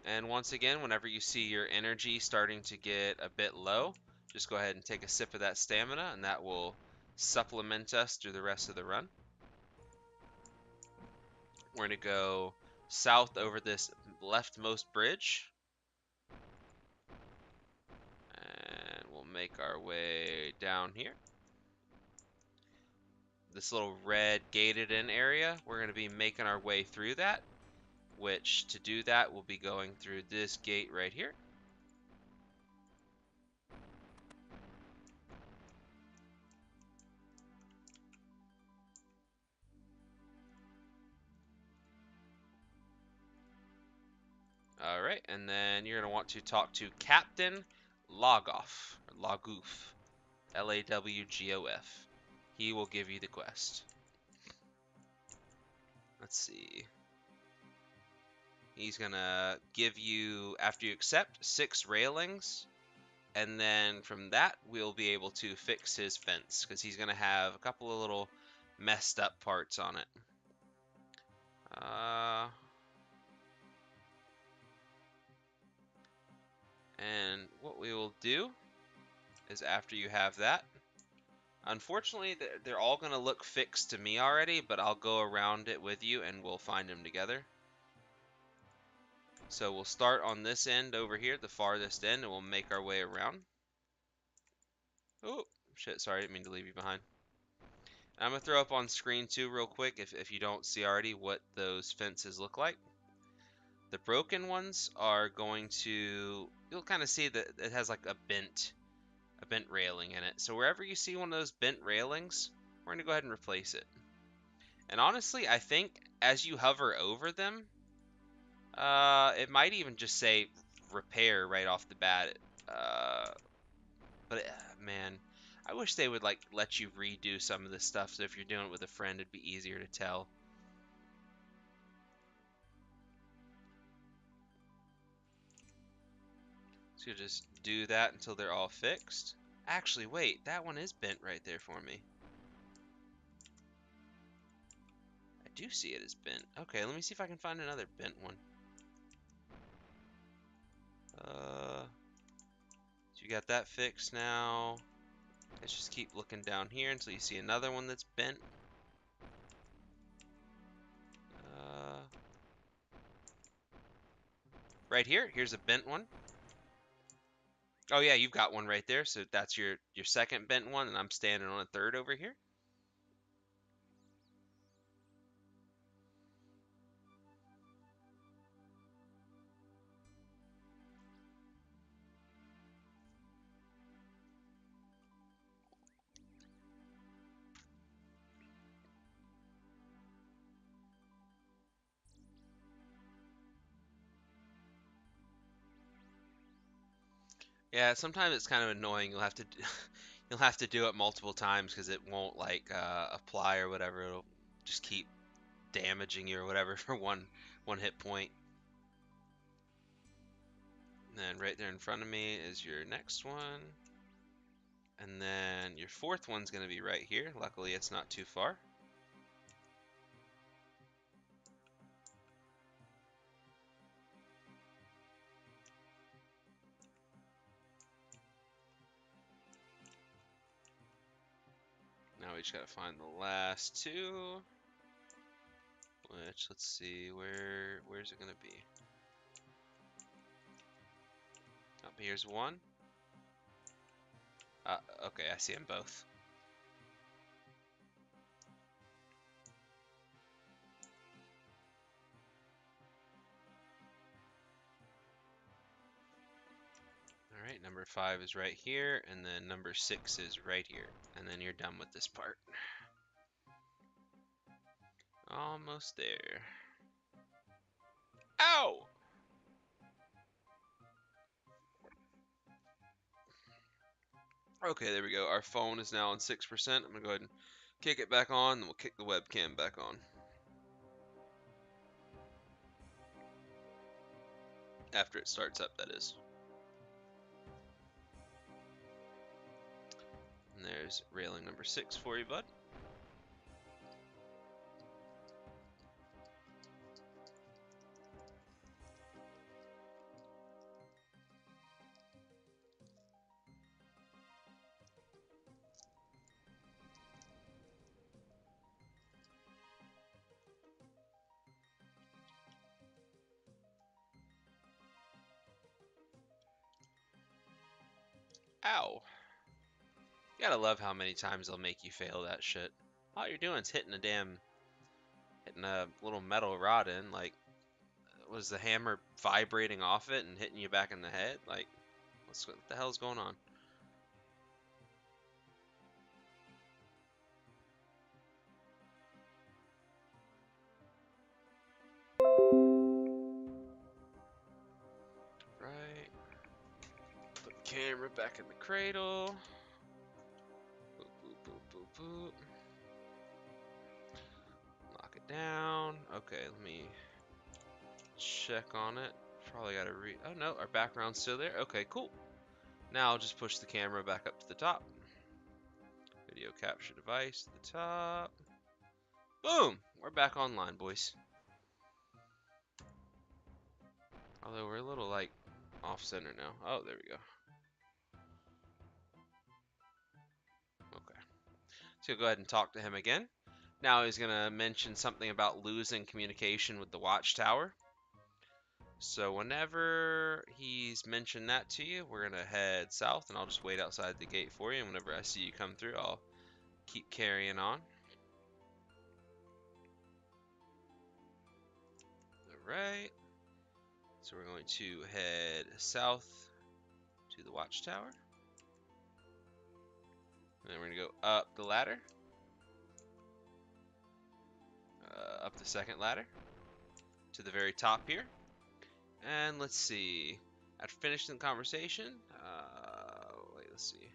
And once again, whenever you see your energy starting to get a bit low, just go ahead and take a sip of that stamina, and that will supplement us through the rest of the run. We're going to go south over this leftmost bridge. And we'll make our way down here. This little red gated in area, we're going to be making our way through that, which to do that we'll be going through this gate right here. Alright, and then you're going to want to talk to Captain Lawgoff, or Lawgoof, Lawgof. He will give you the quest. Let's see. He's gonna give you, after you accept, 6 railings, and then from that we'll be able to fix his fence, because he's gonna have a couple of little messed up parts on it. And what we will do is after you have that, unfortunately they're all gonna look fixed to me already, but I'll go around it with you and we'll find them together. So we'll start on this end over here, the farthest end, and we'll make our way around. Oh, shit, sorry, I didn't mean to leave you behind. I'm going to throw up on screen too real quick if you don't see already what those fences look like. The broken ones are going to, you'll kind of see that it has like a bent railing in it. So wherever you see one of those bent railings, we're going to go ahead and replace it. And honestly, I think as you hover over them, it might even just say repair right off the bat. But man, I wish they would like let you redo some of this stuff, so if you're doing it with a friend, it'd be easier to tell. So you just do that until they're all fixed. Actually, wait, that one is bent right there for me. I do see it as bent. Okay, let me see if I can find another bent one. So you got that fixed now. Let's just keep looking down here until you see another one that's bent. Right here, here's a bent one. Oh yeah, you've got one right there, so that's your second bent one, and I'm standing on a third over here. Yeah, sometimes it's kind of annoying. You'll have to you'll have to do it multiple times because it won't like apply or whatever. It'll just keep damaging you or whatever for one hit point. And then right there in front of me is your next one. And then your fourth one's going to be right here. Luckily, it's not too far. Now we just got to find the last two. Which, let's see, where's it going to be? Up here's one. Okay, I see them both. Alright, number 5 is right here, and then number 6 is right here. And then you're done with this part. Almost there. Ow! Okay, there we go. Our phone is now on 6%. I'm going to go ahead and kick it back on, and we'll kick the webcam back on. After it starts up, that is. And there's railing number 6 for you, bud. Ow. You gotta love how many times they'll make you fail that shit. All you're doing is hitting a little metal rod in. Like, was the hammer vibrating off it and hitting you back in the head? Like, what the hell's going on? Right. Put the camera back in the cradle. Boop, boop, boop, boop, boop. Lock it down. Okay, let me check on it. Probably gotta oh no, our background's still there. Okay, cool. Now I'll just push the camera back up to the top. Video capture device to the top. Boom! We're back online, boys. Although we're a little, like, off-center now. Oh, there we go. Okay. So go ahead and talk to him again. Now he's going to mention something about losing communication with the watchtower. So whenever he's mentioned that to you, we're going to head south, and I'll just wait outside the gate for you. And whenever I see you come through, I'll keep carrying on. Alright. So we're going to head south to the watchtower. And then we're going to go up the ladder. Up the second ladder. To the very top here. And let's see. After finishing the conversation, wait, let's see.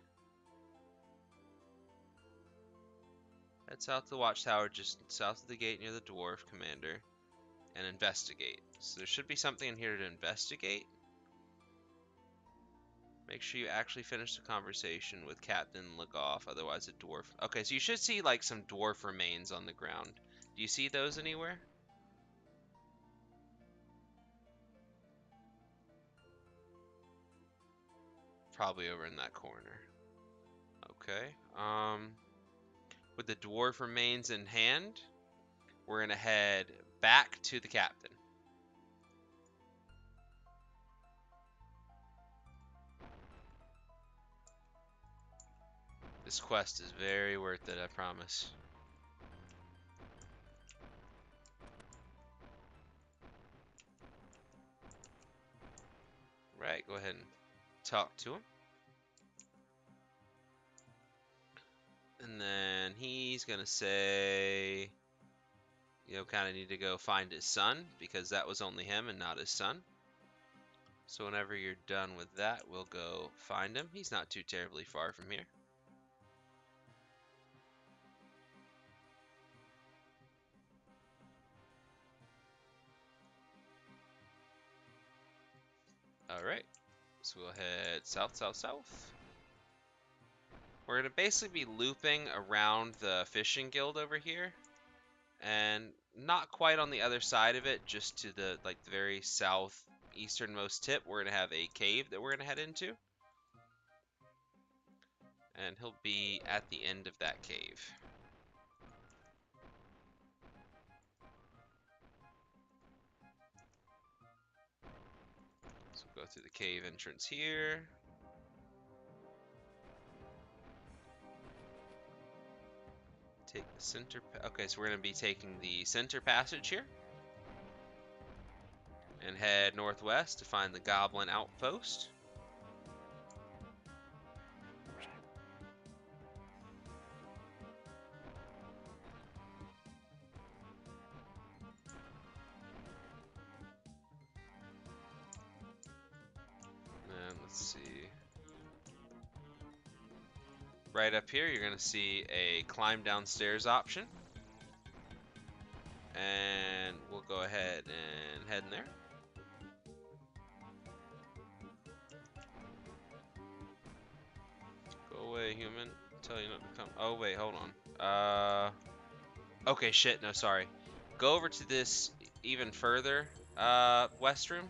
Head south to the watchtower, just south of the gate near the dwarf commander, and investigate. So there should be something in here to investigate. Make sure you actually finish the conversation with Captain Legoff, otherwise a dwarf. Okay, so you should see like some dwarf remains on the ground. Do you see those anywhere? Probably over in that corner. Okay. With the dwarf remains in hand, we're gonna head back to the captain. This quest is very worth it, I promise. Right, go ahead and talk to him. And then he's gonna say, you know, kind of need to go find his son, because that was only him and not his son. So whenever you're done with that, we'll go find him. He's not too terribly far from here. Alright, so we'll head south, south, south. We're gonna basically be looping around the fishing guild over here, and not quite on the other side of it, just to the like the very southeasternmost tip. We're gonna have a cave that we're gonna head into, and he'll be at the end of that cave. So we'll go through the cave entrance here. Take the center. Okay, so we're gonna be taking the center passage here, and head northwest to find the goblin outpost. And let's see. Right up here, you're gonna see a climb downstairs option. And we'll go ahead and head in there. Go away, human. Tell you not to come. Oh, wait, hold on. Okay, shit, no, sorry. Go over to this even further, west room.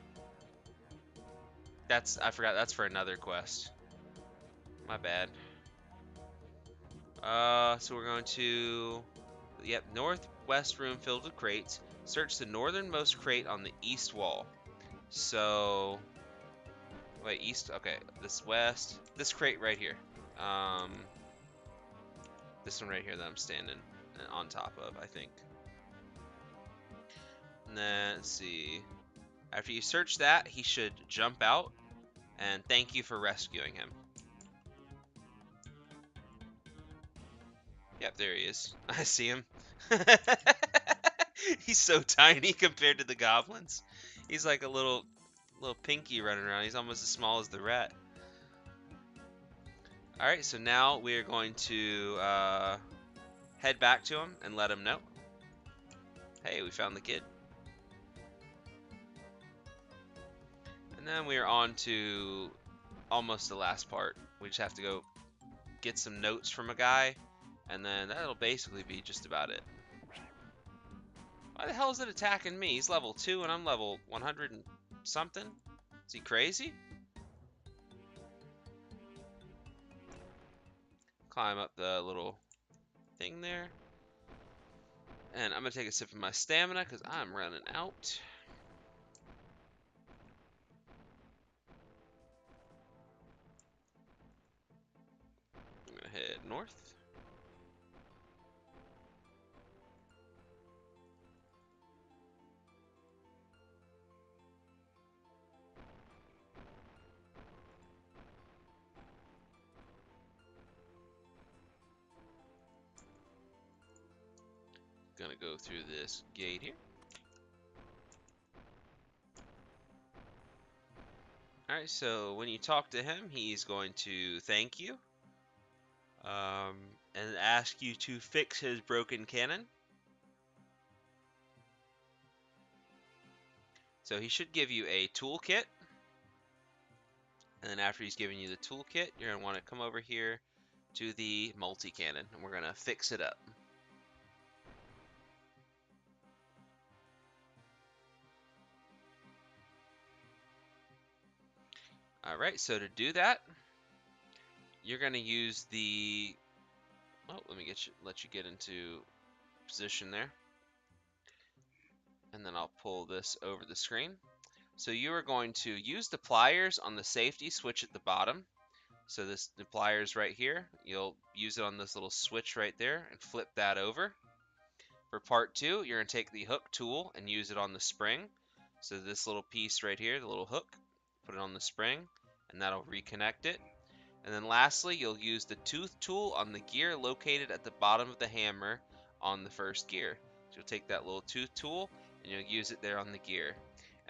I forgot, that's for another quest. My bad. So we're going to, yep, northwest room filled with crates. Search the northernmost crate on the east wall. So, wait, east, okay, this west, this crate right here. This one right here that I'm standing on top of, I think. And then, let's see. After you search that, he should jump out, and thank you for rescuing him. Yep, there he is. I see him. He's so tiny compared to the goblins. He's like a little pinky running around. He's almost as small as the rat. Alright, so now we are going to head back to him and let him know. Hey, we found the kid. And then we are on to almost the last part. We just have to go get some notes from a guy, and then that'll basically be just about it. Why the hell is it attacking me? He's level 2 and I'm level 100 and something? Is he crazy? Climb up the little thing there. And I'm going to take a sip of my stamina because I'm running out. I'm going to head north. Gonna go through this gate here. Alright, so when you talk to him, he's going to thank you. And ask you to fix his broken cannon. So he should give you a toolkit. And then after he's given you the toolkit, you're going to want to come over here to the multi-cannon, and we're going to fix it up. Alright, so to do that, you're going to use the... Oh, let you get into position there. And then I'll pull this over the screen. So you are going to use the pliers on the safety switch at the bottom. So the pliers right here, you'll use it on this little switch right there and flip that over. For part 2, you're going to take the hook tool and use it on the spring. So this little piece right here, the little hook, put it on the spring, and that'll reconnect it. And then lastly, you'll use the tooth tool on the gear located at the bottom of the hammer on the first gear. So you'll take that little tooth tool and you'll use it there on the gear.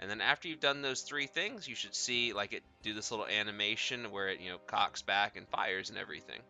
And then after you've done those 3 things, you should see like it do this little animation where it, cocks back and fires and everything.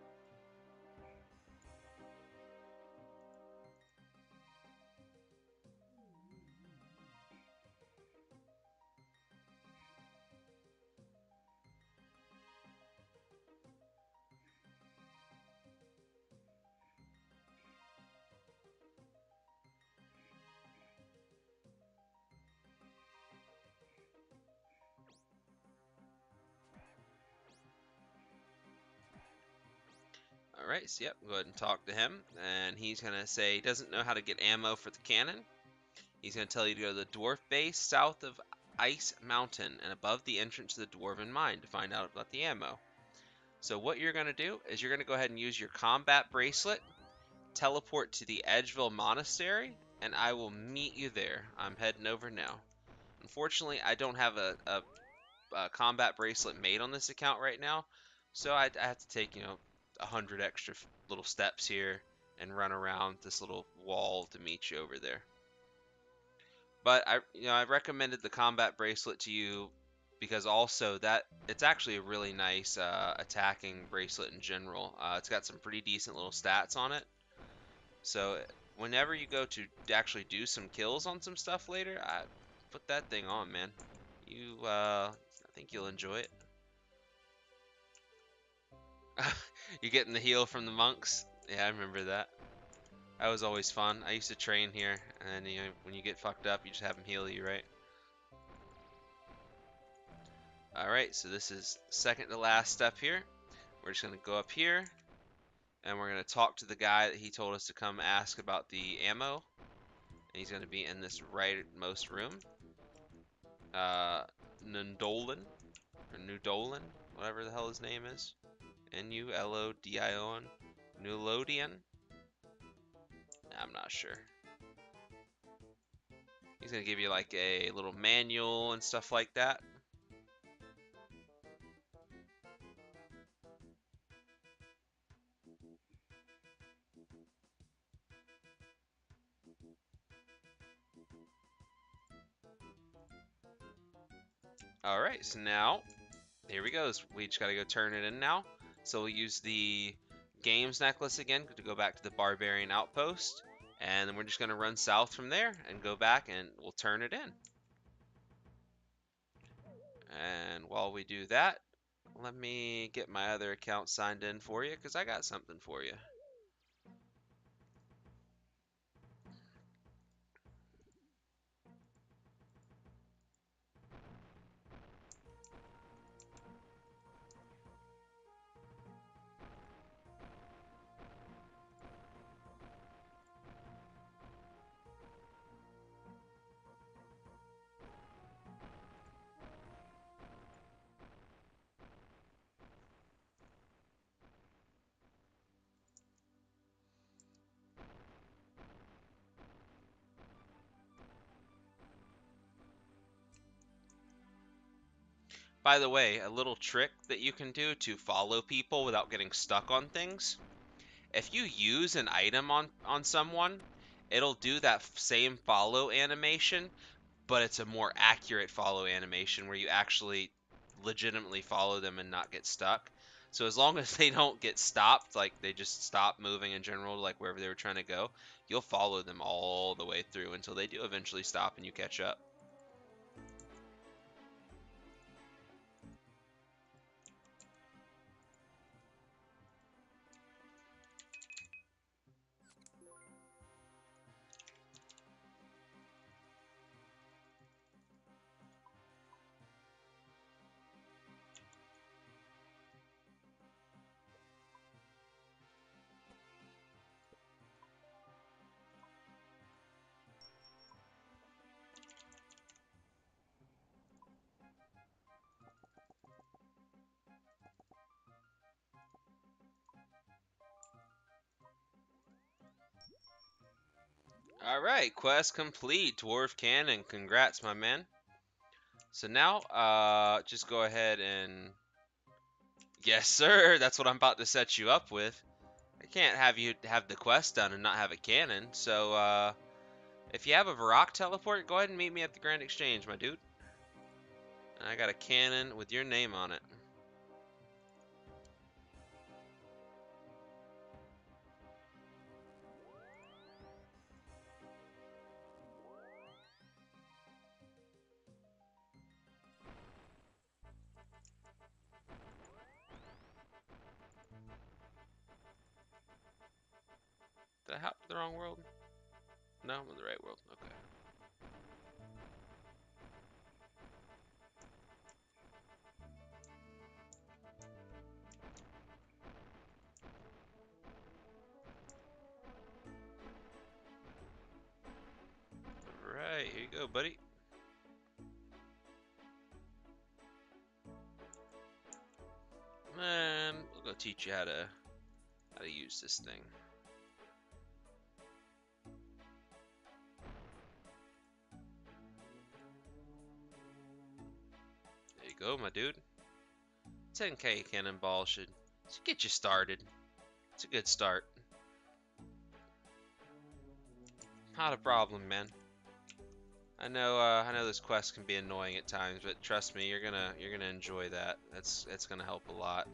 Alright, so yep, go ahead and talk to him. And he's going to say he doesn't know how to get ammo for the cannon. He's going to tell you to go to the dwarf base south of Ice Mountain and above the entrance to the Dwarven Mine to find out about the ammo. So what you're going to do is you're going to go ahead and use your combat bracelet, teleport to the Edgeville Monastery, and I will meet you there. I'm heading over now. Unfortunately, I don't have a combat bracelet made on this account right now, so I have to take 100 extra little steps here and run around this little wall to meet you over there. But I recommended the combat bracelet to you because also that it's actually a really nice attacking bracelet in general. It's got some pretty decent little stats on it. So whenever you go to actually do some kills on some stuff later, put that thing on, man. I think you'll enjoy it. You getting the heal from the monks? Yeah, I remember that. That was always fun. I used to train here, and when you get fucked up, you just have them heal you, right? Alright, so this is second to last step here. We're just going to go up here, and we're going to talk to the guy that he told us to come ask about the ammo. And he's going to be in this rightmost room. Nundolin, or Nudolin, whatever the hell his name is. N-U-L-O-D-I-O-N. Nulodian? I'm not sure. He's going to give you like a little manual and stuff like that. Alright, so now, here we go. We just gotta go turn it in now. So we'll use the games necklace again to go back to the barbarian outpost. And then we're just gonna run south from there and go back and we'll turn it in. And while we do that, let me get my other account signed in for you because I got something for you. By the way, a little trick that you can do to follow people without getting stuck on things. If you use an item on someone, it'll do that same follow animation, but it's a more accurate follow animation where you actually legitimately follow them and not get stuck. So as long as they don't get stopped, like they just stop moving in general, like wherever they were trying to go, you'll follow them all the way through until they do eventually stop and you catch up. Alright, quest complete, Dwarf Cannon. Congrats, my man. So now, just go ahead and... Yes, sir, that's what I'm about to set you up with. I can't have you have the quest done and not have a cannon, so, if you have a Varrock teleport, go ahead and meet me at the Grand Exchange, my dude. And I got a cannon with your name on it. Did I hop to the wrong world? No, I'm in the right world. Okay. go, buddy. And we'll go teach you how to use this thing. There you go, my dude. 10k cannonball should get you started. It's a good start. Not a problem, man. I know this quest can be annoying at times, but trust me, you're gonna enjoy that. It's gonna help a lot.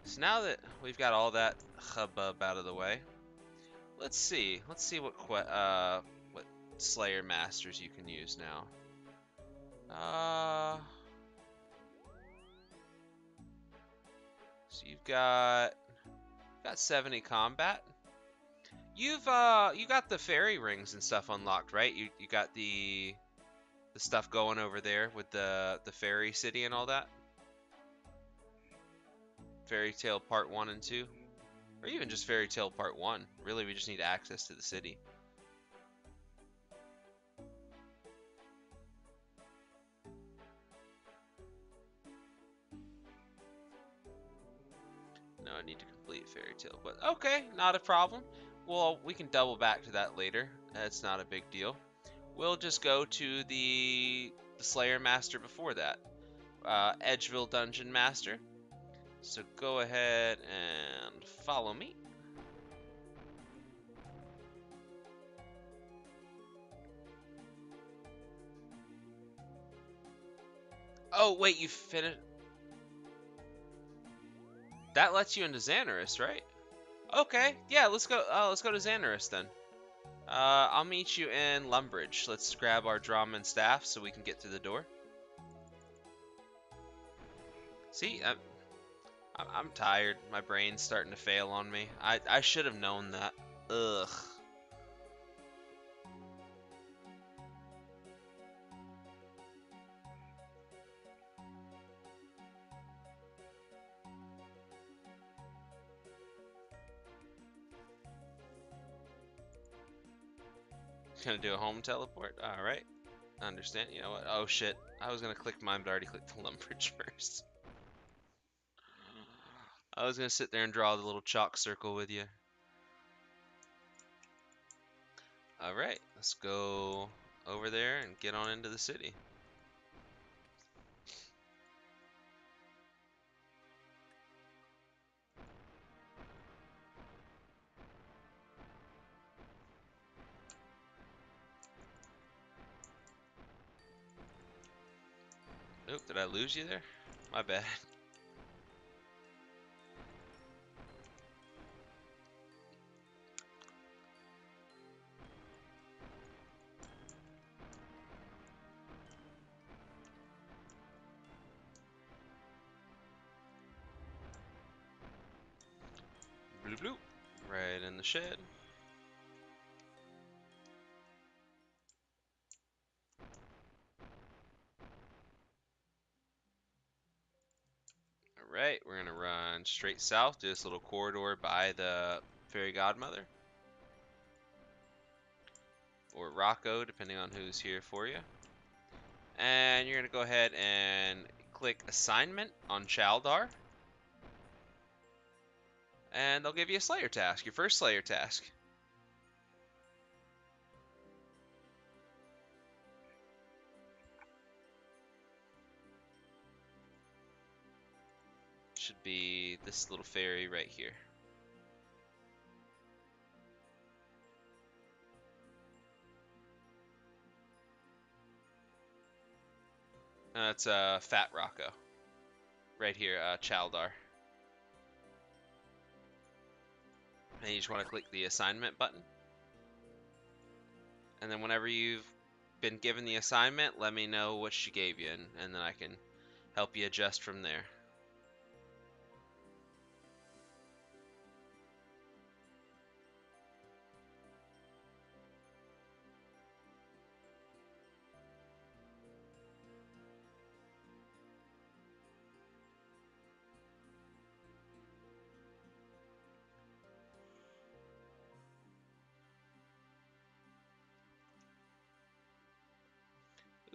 So now that we've got all that hubbub out of the way, let's see what Slayer Masters you can use now. So you've got 70 combat. You got the fairy rings and stuff unlocked, right? You got the stuff going over there with the fairy city and all that. Fairy Tale Part 1 and 2, or even just Fairy Tale Part 1. Really, we just need access to the city. No, I need to complete Fairy Tale, but okay, not a problem. Well, we can double back to that later. That's not a big deal. We'll just go to the Slayer Master before that. Edgeville Dungeon Master. So go ahead and follow me. Oh, wait, you finished? That lets you into Xanaris, right? Okay, yeah, let's go. Let's go to Xanaris then. I'll meet you in Lumbridge. Let's grab our drum and staff so we can get through the door. See, I'm tired. My brain's starting to fail on me. I should have known that. Ugh. Gonna do a home teleport? Alright. Understand. You know what? Oh shit. I was gonna click mine, but I already clicked the Lumbridge first. I was gonna sit there and draw the little chalk circle with you. Alright, let's go over there and get on into the city. Oop, did I lose you there? My bad. Bloop bloop. Right in the shed. Alright, we're gonna run straight south to this little corridor by the Fairy Godmother. Or Rocco, depending on who's here for you. And you're gonna go ahead and click assignment on Chaldar. And they'll give you a Slayer task, your first Slayer task. Should be this little fairy right here. That's Fat Rocco. Right here, Chaldar. And you just want to click the assignment button. And then whenever you've been given the assignment, let me know what she gave you, and then I can help you adjust from there.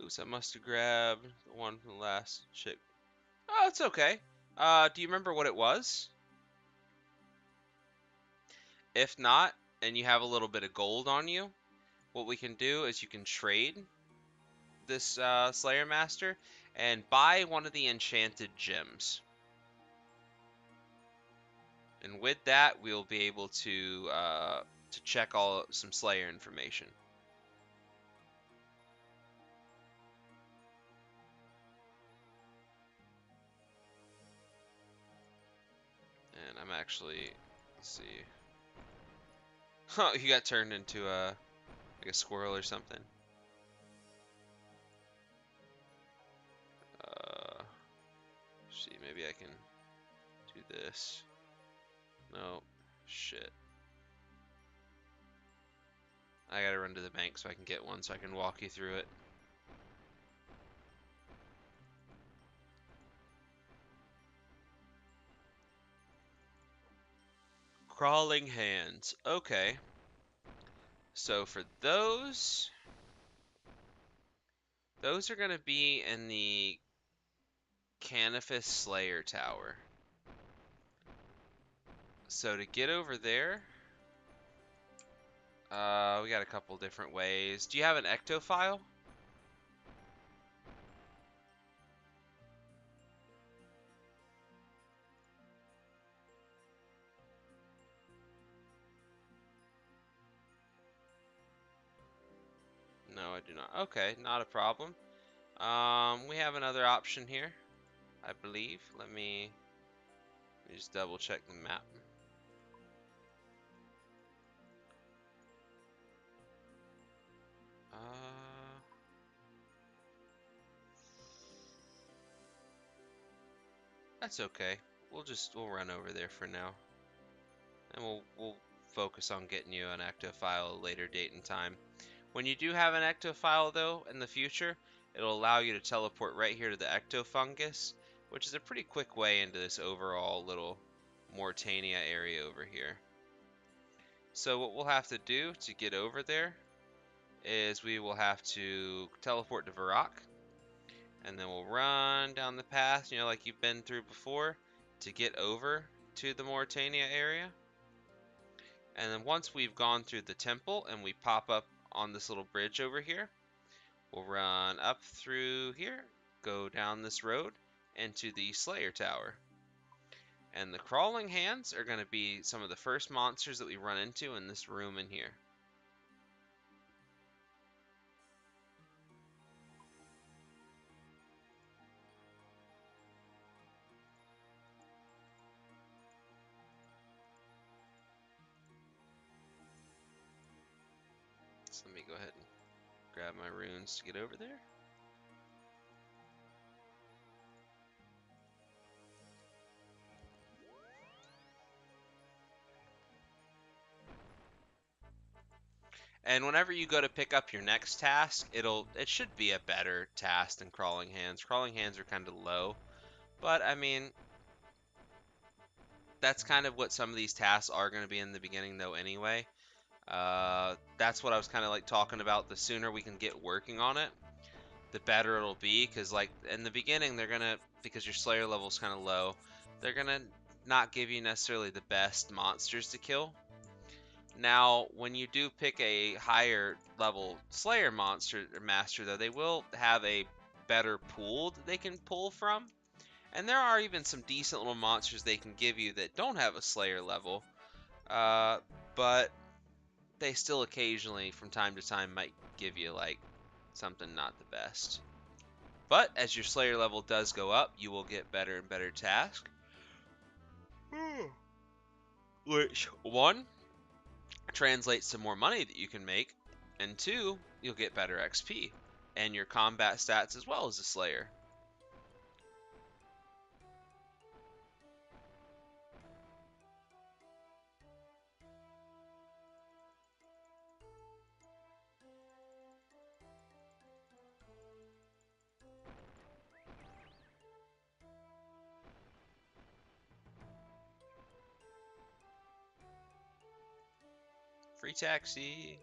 Oops, I must have grabbed the one from the last chick. Oh, it's okay. Do you remember what it was? If not, and you have a little bit of gold on you, what we can do is you can trade this Slayer Master and buy one of the enchanted gems. And with that, we'll be able to check some Slayer information. And I'm actually, let's see. Oh, he got turned into like a squirrel or something. See, maybe I can do this. No, shit. I gotta run to the bank so I can get one so I can walk you through it. Crawling hands. Okay. So for those are gonna be in the Canifus Slayer Tower. So to get over there, we got a couple different ways. Do you have an ectophile? No, I do not. Okay, not a problem. We have another option here, I believe. Let me just double check the map. That's okay. We'll run over there for now, and we'll focus on getting you an ectophile at a later date and time. When you do have an ectophile, though, in the future, it'll allow you to teleport right here to the ectofungus, which is a pretty quick way into this overall little Mortania area over here. So what we'll have to do to get over there is we will have to teleport to Varrock, and then we'll run down the path, you know, like you've been through before, to get over to the Mortania area. And then once we've gone through the temple and we pop up on this little bridge over here, we'll run up through here, go down this road into the Slayer Tower. And the crawling hands are going to be some of the first monsters that we run into in this room in here. So let me go ahead and grab my runes to get over there. And whenever you go to pick up your next task, it should be a better task than crawling hands. Crawling hands are kind of low, but I mean, that's kind of what some of these tasks are going to be in the beginning though anyway. That's what I was kind of like talking about. The sooner we can get working on it, the better it'll be, because like in the beginning they're gonna, because your Slayer level is kind of low, they're gonna not give you necessarily the best monsters to kill. Now, when you do pick a higher level Slayer monster or master, though, they will have a better pool that they can pull from. And there are even some decent little monsters they can give you that don't have a Slayer level, but they still occasionally, from time to time, might give you like something not the best. But as your Slayer level does go up, you will get better and better tasks. Which, one, translates to more money that you can make, and two, you'll get better XP and your combat stats as well as a Slayer. Free taxi.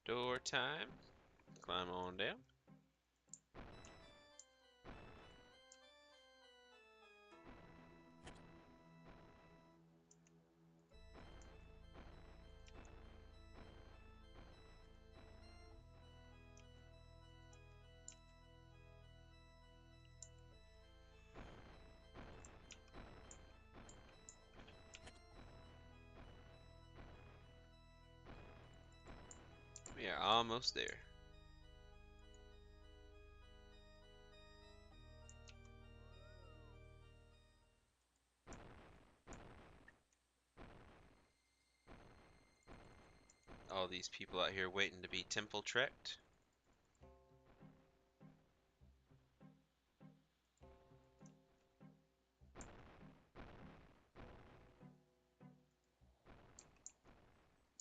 Door time. Climb on down. We are almost there. All these people out here waiting to be temple trekked.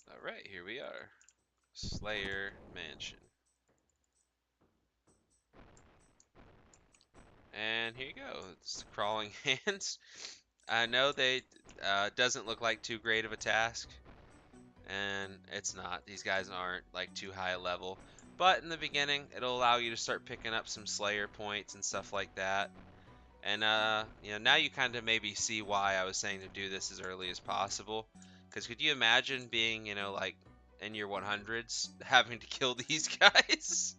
Alright, here we are. Slayer Mansion. And here you go. It's the crawling hands. I know they doesn't look like too great of a task, and it's not. These guys aren't like too high a level, but in the beginning, it'll allow you to start picking up some Slayer points and stuff like that. And you know, now you kind of maybe see why I was saying to do this as early as possible. Because could you imagine being, you know, like in your 100s having to kill these guys?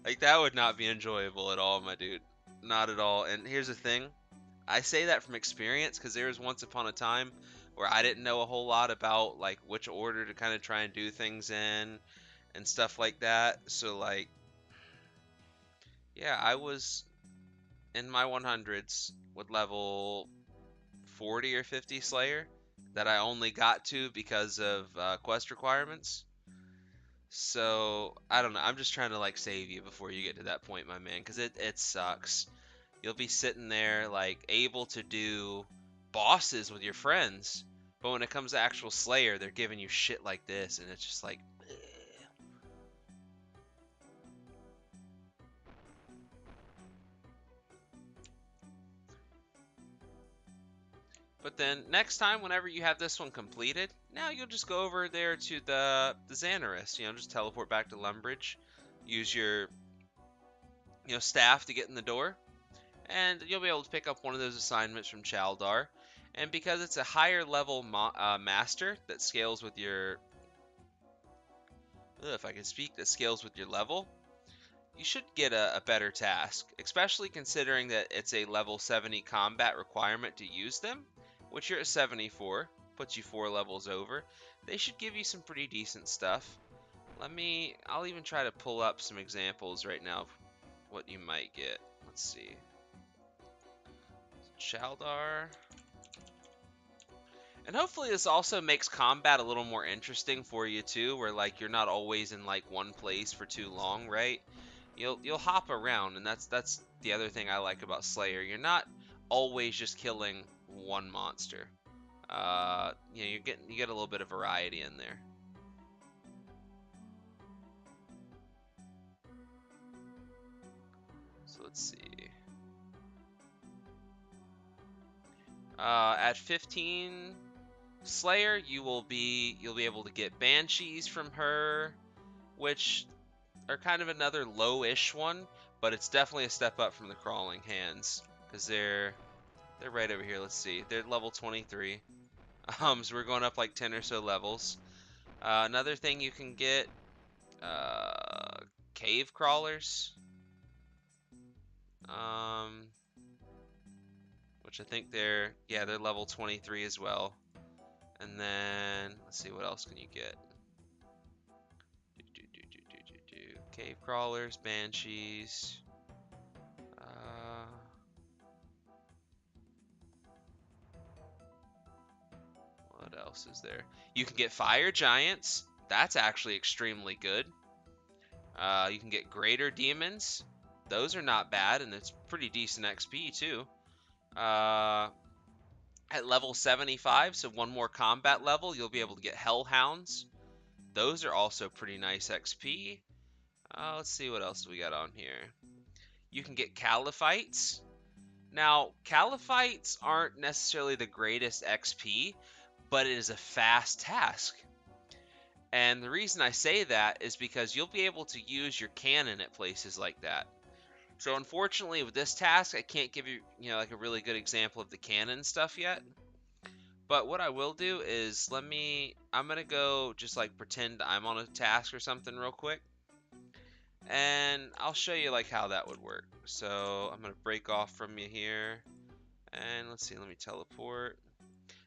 Like that would not be enjoyable at all, my dude. Not at all. And here's the thing. I say that from experience because there was once upon a time where I didn't know a whole lot about like which order to kind of try and do things in and stuff like that. So like yeah, I was in my 100s with level 40 or 50 Slayer that I only got to because of quest requirements. So I don't know. I'm just trying to like save you before you get to that point, my man, because it sucks. You'll be sitting there like able to do bosses with your friends, but when it comes to actual Slayer, they're giving you shit like this, and it's just like. Ugh. But then next time, whenever you have this one completed, now you'll just go over there to the Xanaris. You know, just teleport back to Lumbridge, use your staff to get in the door, and you'll be able to pick up one of those assignments from Chaldar. And because it's a higher level master that scales with your, if I can speak, that scales with your level, you should get a better task, especially considering that it's a level 70 combat requirement to use them, which you're at 74, puts you 4 levels over. They should give you some pretty decent stuff. I'll even try to pull up some examples right now of what you might get. Let's see. Chaldar. And hopefully this also makes combat a little more interesting for you too, where like you're not always in like one place for too long, right? You'll hop around, and that's the other thing I like about Slayer. You're not always just killing one monster. You get a little bit of variety in there. So let's see. At 15 Slayer, you'll be able to get Banshees from her, which are kind of another low-ish one, but it's definitely a step up from the Crawling Hands because they're right over here. Let's see, they're level 23. So we're going up like 10 or so levels. Another thing you can get, cave crawlers, which I think they're level 23 as well. And then let's see, what else can you get? Cave crawlers, banshees. What else is there? You can get fire giants. That's actually extremely good. You can get greater demons. Those are not bad, and it's pretty decent XP too. At level 75, so one more combat level, you'll be able to get hellhounds. Those are also pretty nice XP. Let's see what else we got on here. You can get caliphites. Now, caliphites aren't necessarily the greatest XP, but it is a fast task. And the reason I say that is because you'll be able to use your cannon at places like that. So unfortunately with this task, I can't give you, like a really good example of the cannon stuff yet. But what I will do is I'm going to go just like pretend I'm on a task or something real quick. And I'll show you like how that would work. So I'm going to break off from you here. And let's see, let me teleport.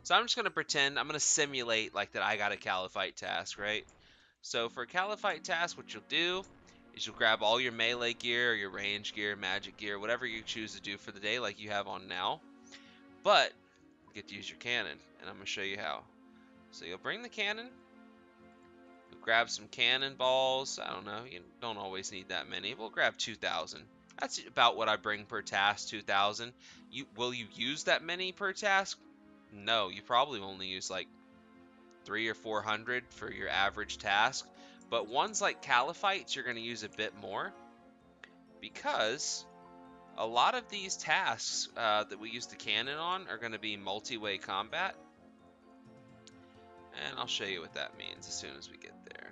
So I'm just going to pretend, I'm going to simulate like that I got a Caliphite task, right? So for a Caliphite task, what you'll do is you'll grab all your melee gear, or your range gear, magic gear, whatever you choose to do for the day like you have on now. But you get to use your cannon, and I'm going to show you how. So you'll bring the cannon, you'll grab some cannonballs. I don't know, you don't always need that many. We'll grab 2,000. That's about what I bring per task, 2,000. Will you use that many per task? No, you probably only use like 300 or 400 for your average task. But ones like Caliphites, you're going to use a bit more because a lot of these tasks that we use the cannon on are going to be multi-way combat. And I'll show you what that means as soon as we get there.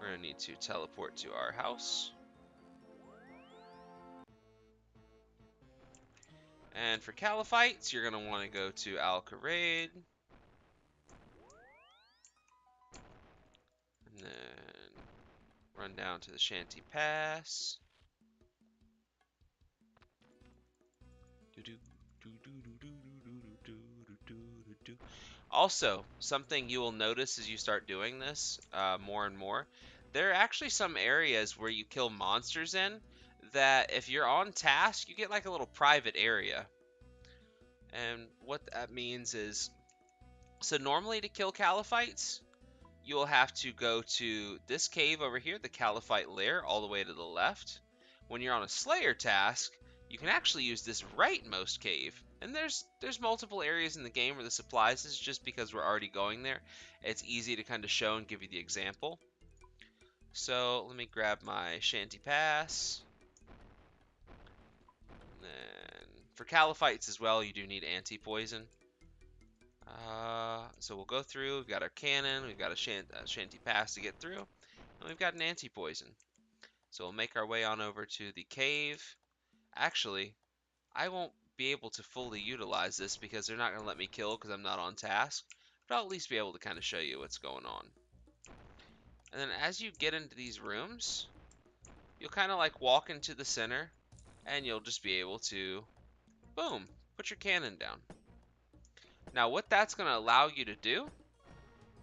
We're going to need to teleport to our house. And for Caliphites, you're going to want to go to Al-Karaid. And then run down to the Shanty Pass. Also, something you will notice as you start doing this more and more, there are actually some areas where you kill monsters in that if you're on task, you get like a little private area. And what that means is, so normally to kill Caliphites, you will have to go to this cave over here, the Caliphite lair, all the way to the left. When you're on a Slayer task, you can actually use this rightmost cave. And there's multiple areas in the game where the supplies is just because we're already going there. It's easy to kind of show and give you the example. So let me grab my Shanty Pass. And then for Caliphites as well, you do need anti-poison. So we'll go through. We've got our cannon. We've got a Shanty Pass to get through. And we've got an anti-poison. So we'll make our way on over to the cave. Actually, I won't be able to fully utilize this because they're not going to let me kill because I'm not on task. But I'll at least be able to kind of show you what's going on. And then as you get into these rooms, you'll kind of like walk into the center and you'll just be able to, boom, put your cannon down. Now what that's going to allow you to do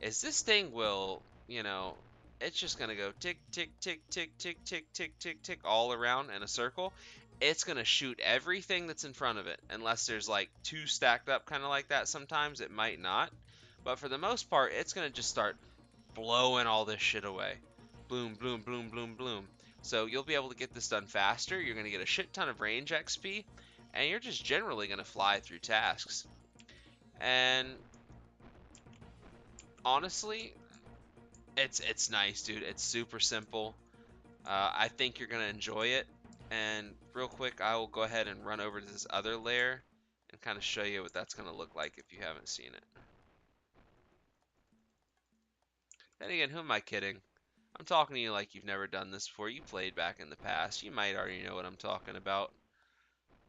is this thing will, it's just going to go tick, tick, tick, tick, tick, tick, tick, tick, tick, all around in a circle. It's going to shoot everything that's in front of it, unless there's like two stacked up kind of like that. Sometimes it might not. But for the most part, it's going to just start blowing all this shit away. Bloom, bloom, bloom, bloom, bloom. So you'll be able to get this done faster. You're going to get a shit ton of range XP. And you're just generally going to fly through tasks. And honestly, it's nice, dude. It's super simple. I think you're gonna enjoy it. And real quick, I will go ahead and run over to this other layer and kind of show you what that's gonna look like if you haven't seen it. Then again, who am I kidding? I'm talking to you like you've never done this before. You played back in the past. You might already know what I'm talking about.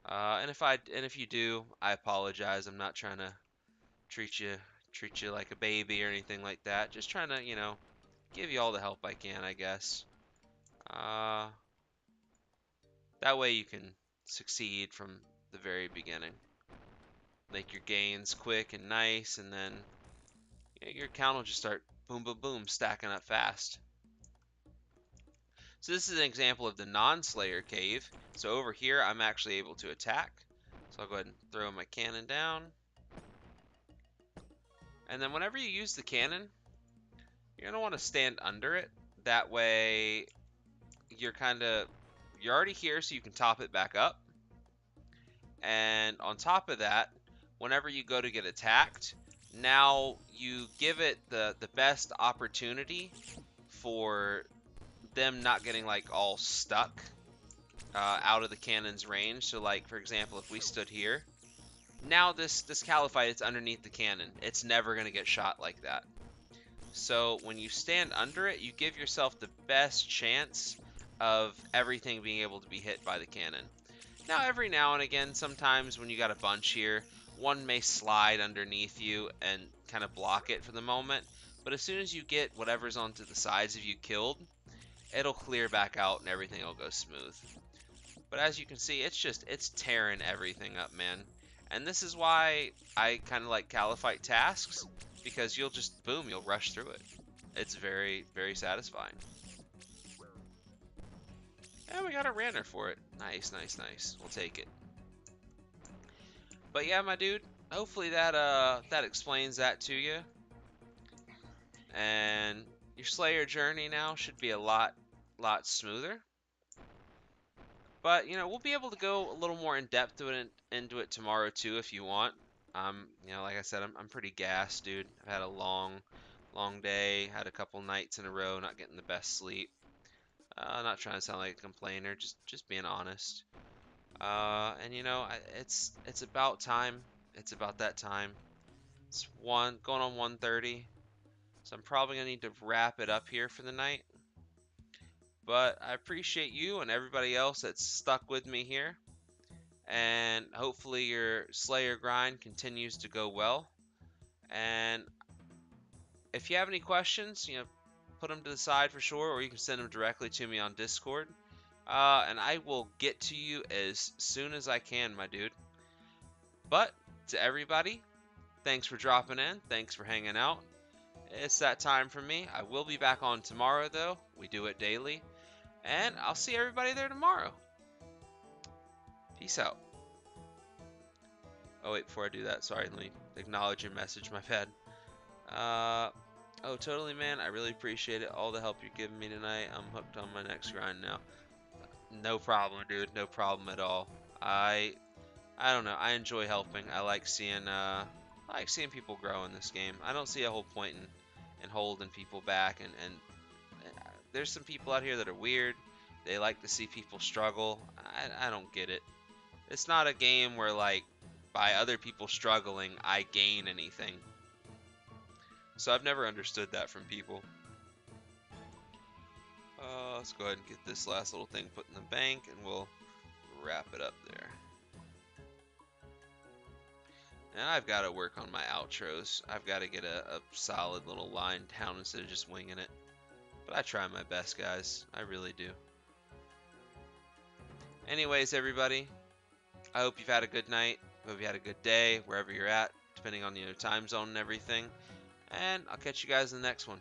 And if you do, I apologize. I'm not trying to treat you like a baby or anything like that. Just trying to, give you all the help I can, I guess. That way you can succeed from the very beginning. Make your gains quick and nice, and then your account will just start boom, boom, boom, stacking up fast. So this is an example of the non-Slayer cave. So over here, I'm actually able to attack. So I'll go ahead and throw my cannon down. And then whenever you use the cannon, you're going to want to stand under it. That way, you're already here, so you can top it back up. And on top of that, whenever you go to get attacked, now you give it the best opportunity for them not getting like all stuck out of the cannon's range. So like, for example, if we stood here, now this Caliphite is underneath the cannon. It's never going to get shot like that. So when you stand under it, you give yourself the best chance of everything being able to be hit by the cannon. Now, every now and again, sometimes when you got a bunch here, one may slide underneath you and kind of block it for the moment. But as soon as you get whatever's onto the sides of you killed, it'll clear back out and everything will go smooth. But as you can see, it's tearing everything up, man. And this is why I kind of like Caliphite tasks, because you'll just, boom, you'll rush through it. It's very, very satisfying. And we got a Ranner for it. Nice, nice, nice. We'll take it. But yeah, my dude, hopefully that explains that to you. And your Slayer journey now should be a lot smoother. But you know, we'll be able to go a little more in depth into it tomorrow too, if you want. You know, like I said, I'm pretty gassed, dude. I've had a long day. Had a couple nights in a row not getting the best sleep. Not trying to sound like a complainer, just being honest. And you know, it's about time. It's about that time. It's going on 1:30, so I'm probably gonna need to wrap it up here for the night. But I appreciate you and everybody else that's stuck with me here. And hopefully your Slayer grind continues to go well. And if you have any questions, you know, put them to the side for sure, or you can send them directly to me on Discord. And I will get to you as soon as I can, my dude. But to everybody, thanks for dropping in. Thanks for hanging out. It's that time for me. I will be back on tomorrow, though. We do it daily. And I'll see everybody there tomorrow. Peace out. Oh, wait, before I do that, sorry, let me acknowledge your message, my bad. Oh, totally, man. I really appreciate it. All the help you're giving me tonight. I'm hooked on my next grind now. No problem, dude. No problem at all. I don't know. I enjoy helping. I like seeing people grow in this game. I don't see a whole point in holding people back, and there's some people out here that are weird. They like to see people struggle. I don't get it. It's not a game where, like, by other people struggling, I gain anything. So I've never understood that from people. Let's go ahead and get this last little thing put in the bank, and we'll wrap it up there. And I've got to work on my outros. I've got to get a solid little line down instead of just winging it. But I try my best, guys. I really do. Anyways, everybody, I hope you've had a good night. I hope you had a good day, wherever you're at, depending on your time zone and everything. And I'll catch you guys in the next one.